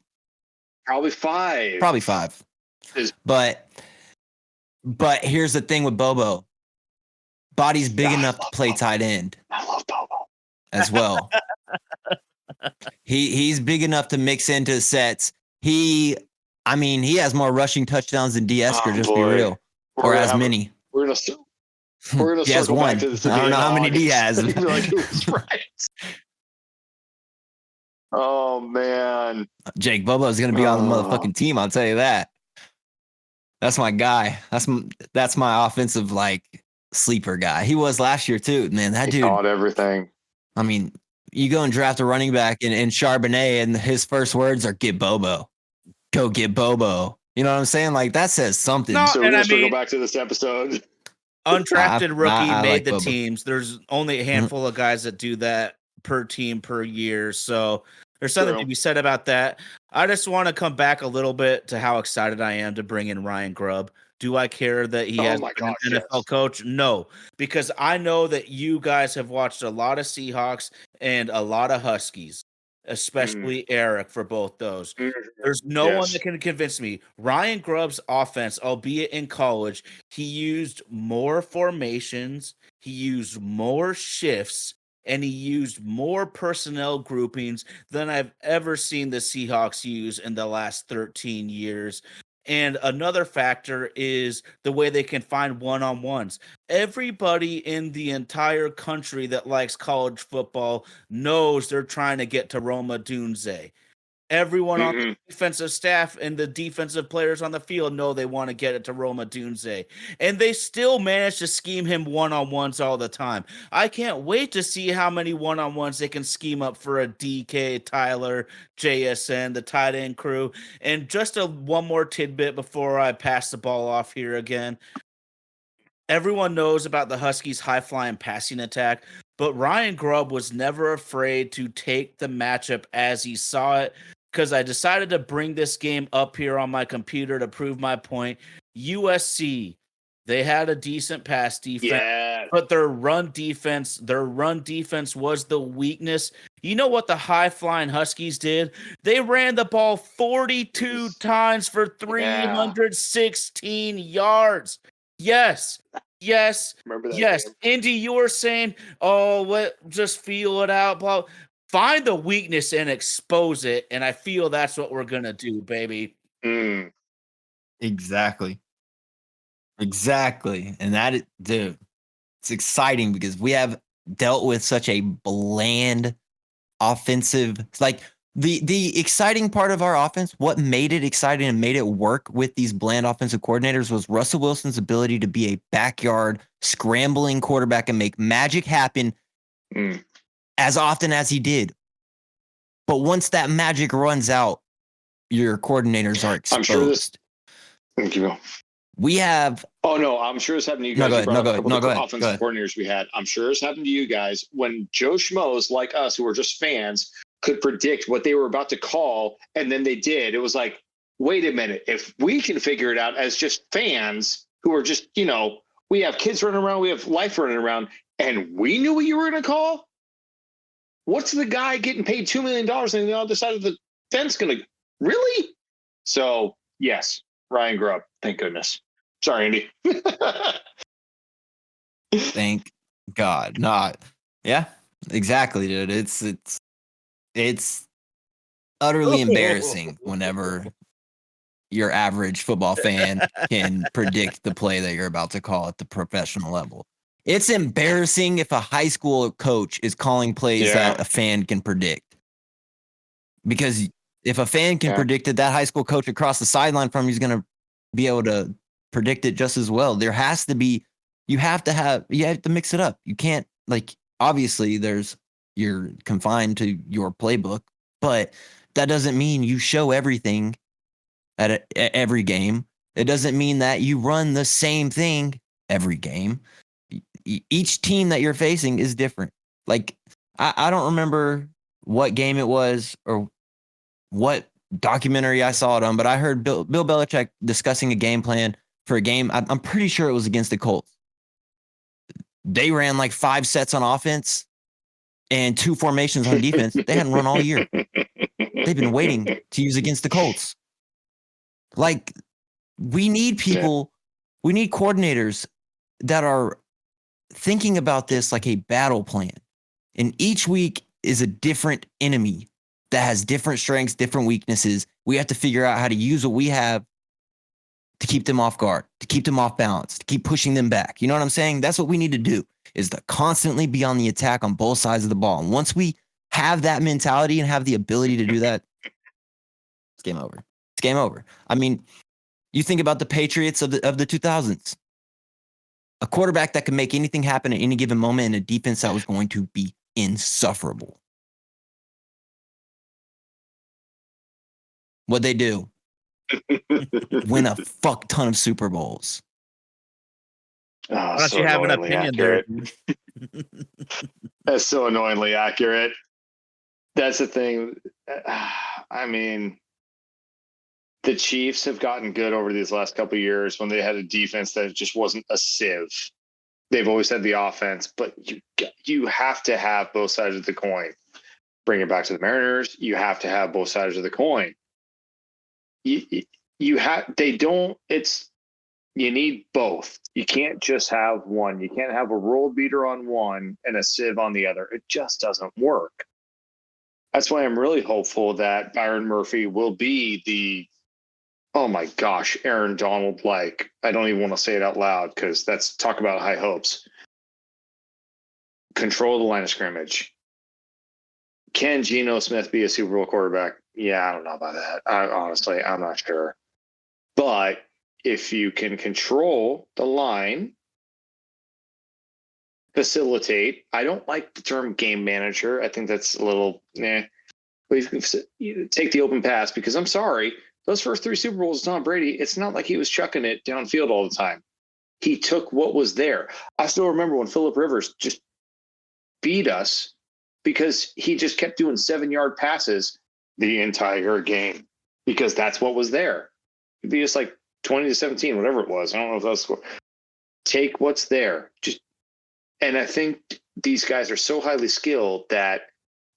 Probably 5. Probably 5. But here's the thing with Bobo. Body's big enough to play tight end. I love Bobo as well. He's big enough to mix into sets. He has more rushing touchdowns than D. Esker, just be real. Or as many. We're gonna He has circle one. back to this. I don't know how many D has. Like it was right. Oh man, Jake Bobo is going to be on the motherfucking team. I'll tell you that. That's my guy. That's my offensive sleeper guy. He was last year too, man. That dude caught everything. I mean, you go and draft a running back in Charbonnet, and his first words are "Get Bobo, go get Bobo." You know what I'm saying? Like that says something. No, So we're and gonna I circle mean, back to this episode. undrafted rookie I made like the Bobo. teams. There's only a handful of guys that do that per team per year. So there's something to be said about that. I just want to come back a little bit to how excited I am to bring in Ryan Grubb. Do I care that he has been an NFL coach? No, because I know that you guys have watched a lot of Seahawks and a lot of Huskies, especially Erik for both those. There's no one that can convince me. Ryan Grubb's offense, albeit in college, he used more formations, he used more shifts, and he used more personnel groupings than I've ever seen the Seahawks use in the last 13 years. And another factor is the way they can find one-on-ones. Everybody in the entire country that likes college football knows they're trying to get to Roma Dunze. Everyone on the defensive staff and the defensive players on the field know they want to get it to Roma Dunze. And they still manage to scheme him one-on-ones all the time. I can't wait to see how many one-on-ones they can scheme up for a DK, Tyler, JSN, the tight end crew. And just one more tidbit before I pass the ball off here again. Everyone knows about the Huskies' high-flying passing attack, but Ryan Grubb was never afraid to take the matchup as he saw it, because I decided to bring this game up here on my computer to prove my point. USC, they had a decent pass defense, but their run defense was the weakness. You know what the high-flying Huskies did? They ran the ball 42 times for 316 yards. Yes. Remember that game? Indy, you were saying, just feel it out. Blah. Find the weakness and expose it. And I feel that's what we're going to do, baby. Exactly. And dude, it's exciting because we have dealt with such a bland offensive, the exciting part of our offense, what made it exciting and made it work with these bland offensive coordinators was Russell Wilson's ability to be a backyard scrambling quarterback and make magic happen as often as he did. But once that magic runs out, your coordinators are exposed. I'm sure this. Thank you. We have. Oh no, I'm sure it's happened to you guys. Go ahead. Offensive coordinators we had. I'm sure it's happened to you guys when Joe Schmoes like us, who were just fans, could predict what they were about to call, and then they did. It was like, wait a minute. If we can figure it out as just fans who are just, we have kids running around, we have life running around, and we knew what you were going to call. What's the guy getting paid $2 million on the other side of the fence going to really? So yes, Ryan Grubb. Thank goodness. Sorry, Andy. Thank God. Not. Yeah, exactly, dude. It's utterly embarrassing whenever your average football fan can predict the play that you're about to call at the professional level. It's embarrassing if a high school coach is calling plays that a fan can predict. Because if a fan can predict it, that high school coach across the sideline from you is going to be able to predict it just as well. There has to be You have to mix it up. You can't, like, obviously you're confined to your playbook, but that doesn't mean you show everything at every game. It doesn't mean that you run the same thing every game. Each team that you're facing is different. Like, I don't remember what game it was or what documentary I saw it on, but I heard Bill Belichick discussing a game plan for a game. I'm pretty sure it was against the Colts. They ran like 5 sets on offense and 2 formations on defense. They hadn't run all year. They've been waiting to use against the Colts. Like, we need people, we need coordinators that are thinking about this like a battle plan. And each week is a different enemy that has different strengths, different weaknesses. We have to figure out how to use what we have to keep them off guard, to keep them off balance, to keep pushing them back. You know what I'm saying? That's what we need to do, is to constantly be on the attack on both sides of the ball. And once we have that mentality and have the ability to do that, it's game over. It's game over. I mean, you think about the Patriots of the 2000s. A quarterback that could make anything happen at any given moment, and a defense that was going to be insufferable. What'd they do? Win a fuck ton of Super Bowls. Oh, Don't you have an opinion accurate. there? That's so annoyingly accurate. That's the thing. I mean, the Chiefs have gotten good over these last couple of years when they had a defense that just wasn't a sieve. They've always had the offense, but you have to have both sides of the coin. Bring it back to the Mariners. You have to have both sides of the coin. You need both. You can't just have one. You can't have a roll beater on one and a sieve on the other. It just doesn't work. That's why I'm really hopeful that Byron Murphy will be the, oh my gosh, Aaron Donald, like, I don't even want to say it out loud because that's talk about high hopes. Control the line of scrimmage. Can Geno Smith be a Super Bowl quarterback? Yeah, I don't know about that. Honestly, I'm not sure. But if you can control the line, facilitate. I don't like the term game manager. I think that's a little, You take the open pass, because I'm sorry, those first 3 Super Bowls, Tom Brady, it's not like he was chucking it downfield all the time. He took what was there. I still remember when Phillip Rivers just beat us because he just kept doing 7-yard passes the entire game because that's what was there. It'd be just like 20-17, whatever it was. I don't know if that's score. Take what's there. And I think these guys are so highly skilled that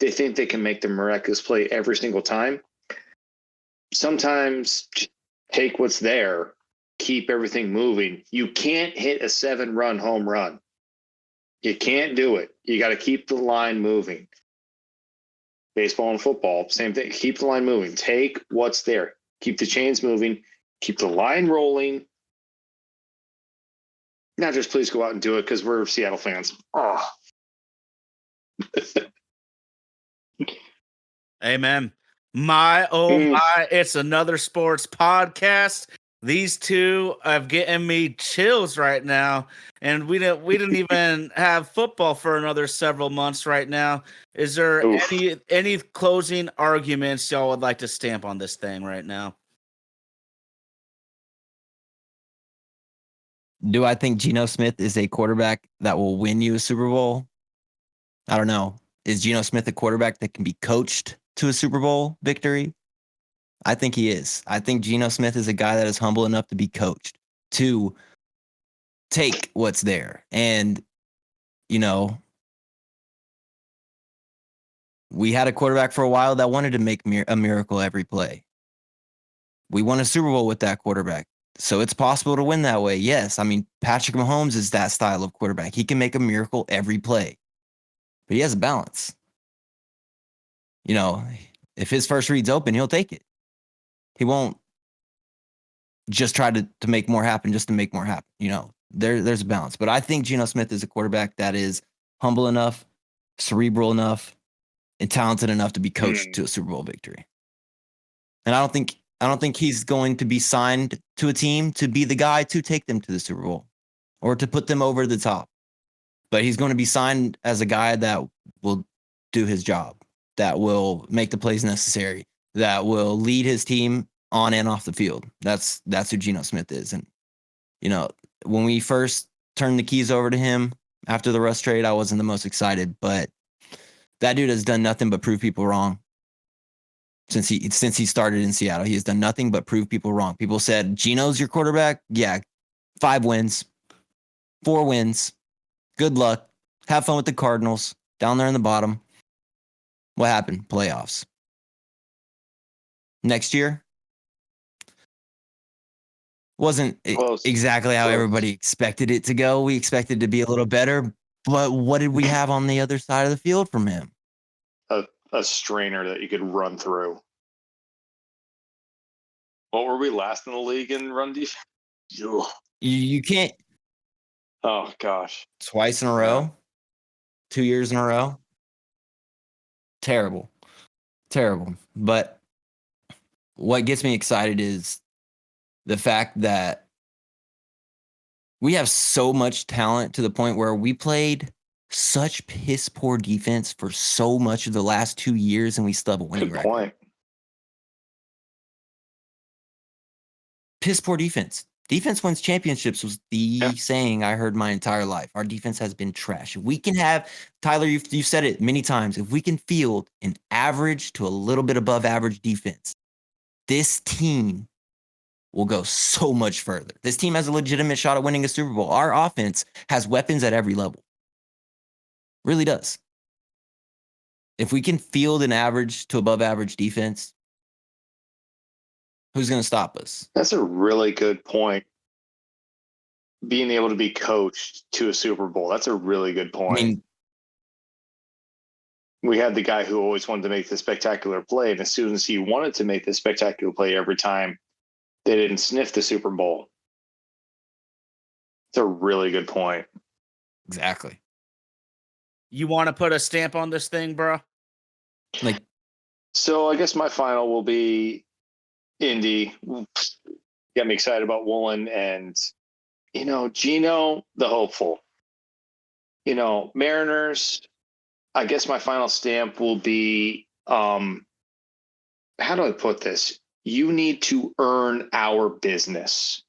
they think they can make the miraculous play every single time. Sometimes just take what's there, keep everything moving. You can't hit a 7-run home run. You can't do it. You got to keep the line moving. Baseball and football, same thing. Keep the line moving. Take what's there. Keep the chains moving. Keep the line rolling. Now just please go out and do it because we're Seattle fans. Oh. Amen. My, it's another sports podcast. These two have getting me chills right now, and we didn't even have football for another several months right now. Is there any closing arguments y'all would like to stamp on this thing right now? Do I think Geno Smith is a quarterback that will win you a Super Bowl? I don't know. Is Geno Smith a quarterback that can be coached to a Super Bowl victory? I think he is. I think Geno Smith is a guy that is humble enough to be coached, to take what's there. And, we had a quarterback for a while that wanted to make a miracle every play. We won a Super Bowl with that quarterback. So it's possible to win that way. Yes. I mean, Patrick Mahomes is that style of quarterback. He can make a miracle every play, but he has a balance. If his first read's open, he'll take it. He won't just try to make more happen just to make more happen. There's a balance. But I think Geno Smith is a quarterback that is humble enough, cerebral enough, and talented enough to be coached to a Super Bowl victory. And I don't think he's going to be signed to a team to be the guy to take them to the Super Bowl. or to put them over the top. But he's going to be signed as a guy that will do his job, that will make the plays necessary, that will lead his team on and off the field. That's who Geno Smith is. And, when we first turned the keys over to him after the Russ trade, I wasn't the most excited, but that dude has done nothing but prove people wrong. Since he started in Seattle, he has done nothing but prove people wrong. People said, Geno's your quarterback? Yeah, 5 wins, 4 wins. Good luck. Have fun with the Cardinals down there in the bottom. What happened? Playoffs. Next year wasn't exactly how everybody expected it to go. We expected to be a little better, but what did we have on the other side of the field from him? A strainer that you could run through. What were we last in the league in run defense? You can't. Oh gosh. Twice in a row. 2 years in a row. Terrible. But what gets me excited is the fact that we have so much talent to the point where we played such piss poor defense for so much of the last 2 years, and we still have a winning record. Good point. Piss poor defense. Defense wins championships was the saying I heard my entire life. Our defense has been trash. We can have, Tyler, you've said it many times, if we can field an average to a little bit above average defense, this team will go so much further. This team has a legitimate shot at winning a Super Bowl. Our offense has weapons at every level. Really does. If we can field an average to above average defense, who's going to stop us? That's a really good point. Being able to be coached to a Super Bowl. That's a really good point. I mean, we had the guy who always wanted to make the spectacular play, and as soon as he wanted to make the spectacular play every time, they didn't sniff the Super Bowl. It's a really good point. Exactly. You want to put a stamp on this thing, bro? So I guess my final will be Indy. Got me excited about Woolen and, Geno, the hopeful. Mariners, I guess my final stamp will be, how do I put this? You need to earn our business.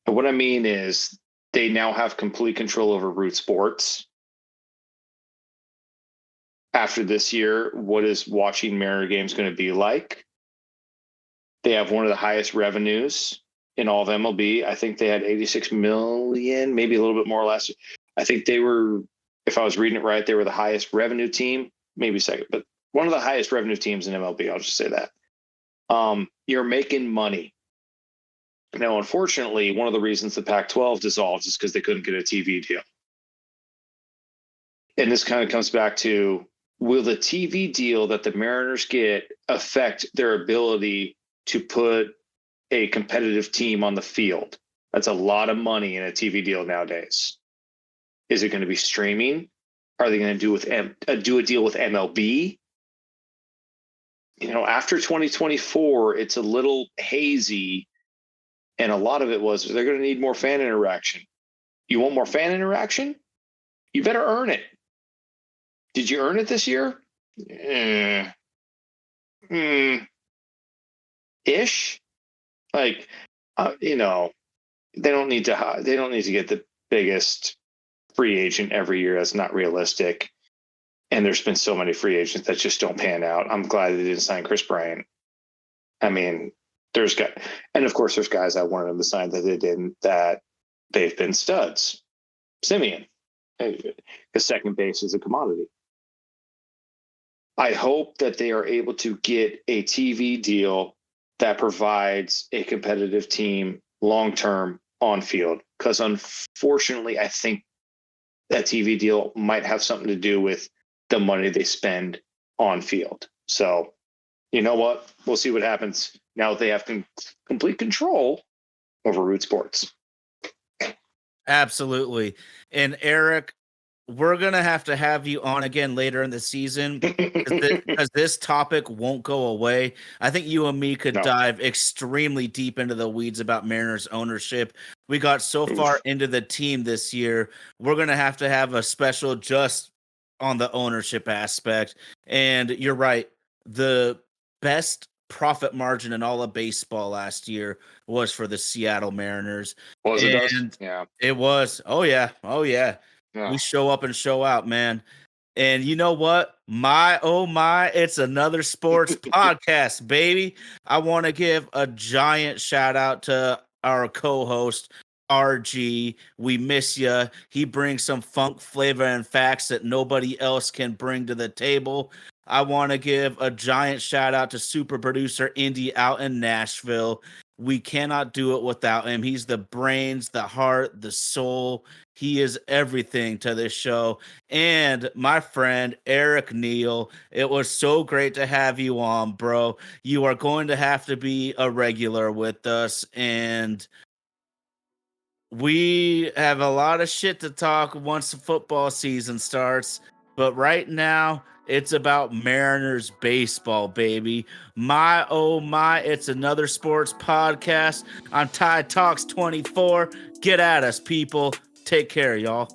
And what I mean is they now have complete control over Root Sports. After this year, what is watching Mariner games going to be like? They have one of the highest revenues in all of MLB. I think they had 86 million, maybe a little bit more last year. I think they were, if I was reading it right, they were the highest revenue team, maybe second, but one of the highest revenue teams in MLB. I'll just say that. You're making money. Now, unfortunately, one of the reasons the Pac-12 dissolved is because they couldn't get a TV deal. And this kind of comes back to, will the TV deal that the Mariners get affect their ability to put a competitive team on the field? That's a lot of money in a TV deal nowadays. Is it going to be streaming? Are they going to do a deal with MLB? After 2024, it's a little hazy. And a lot of it was they're going to need more fan interaction. You want more fan interaction? You better earn it. Did you earn it this year? Ish. They don't need to get the biggest free agent every year. That's not realistic. And there's been so many free agents that just don't pan out. I'm glad they didn't sign Chris Bryant. I mean, and of course there's guys I wanted them to sign that they didn't, that they've been studs. Simeon, because second base is a commodity. I hope that they are able to get a TV deal that provides a competitive team long-term on field. Because unfortunately, I think that TV deal might have something to do with the money they spend on field. So, you know what? We'll see what happens now that they have complete control over Root Sports. Absolutely. And Erik, we're gonna have to have you on again later in the season because this topic won't go away. I think you and me could No. dive extremely deep into the weeds about Mariners ownership. We got so far into the team this year. We're gonna have to have a special just on the ownership aspect. And you're right. The best profit margin in all of baseball last year was for the Seattle Mariners. Was it us? And Yeah. it was. Oh yeah. Oh yeah. Yeah. We show up and show out, man. And you know what? Oh my, it's another sports podcast, baby. I want to give a giant shout out to our co-host, RG. We miss you. He brings some funk flavor and facts that nobody else can bring to the table. I want to give a giant shout out to super producer Indy out in Nashville. We cannot do it without him. He's the brains, the heart, the soul. He is everything to this show. And my friend, Erik Neal, it was so great to have you on, bro. You are going to have to be a regular with us. And we have a lot of shit to talk once the football season starts. But right now, it's about Mariners baseball, baby. My, oh my, it's another sports podcast on Tide Talks 24. Get at us, people. Take care, y'all.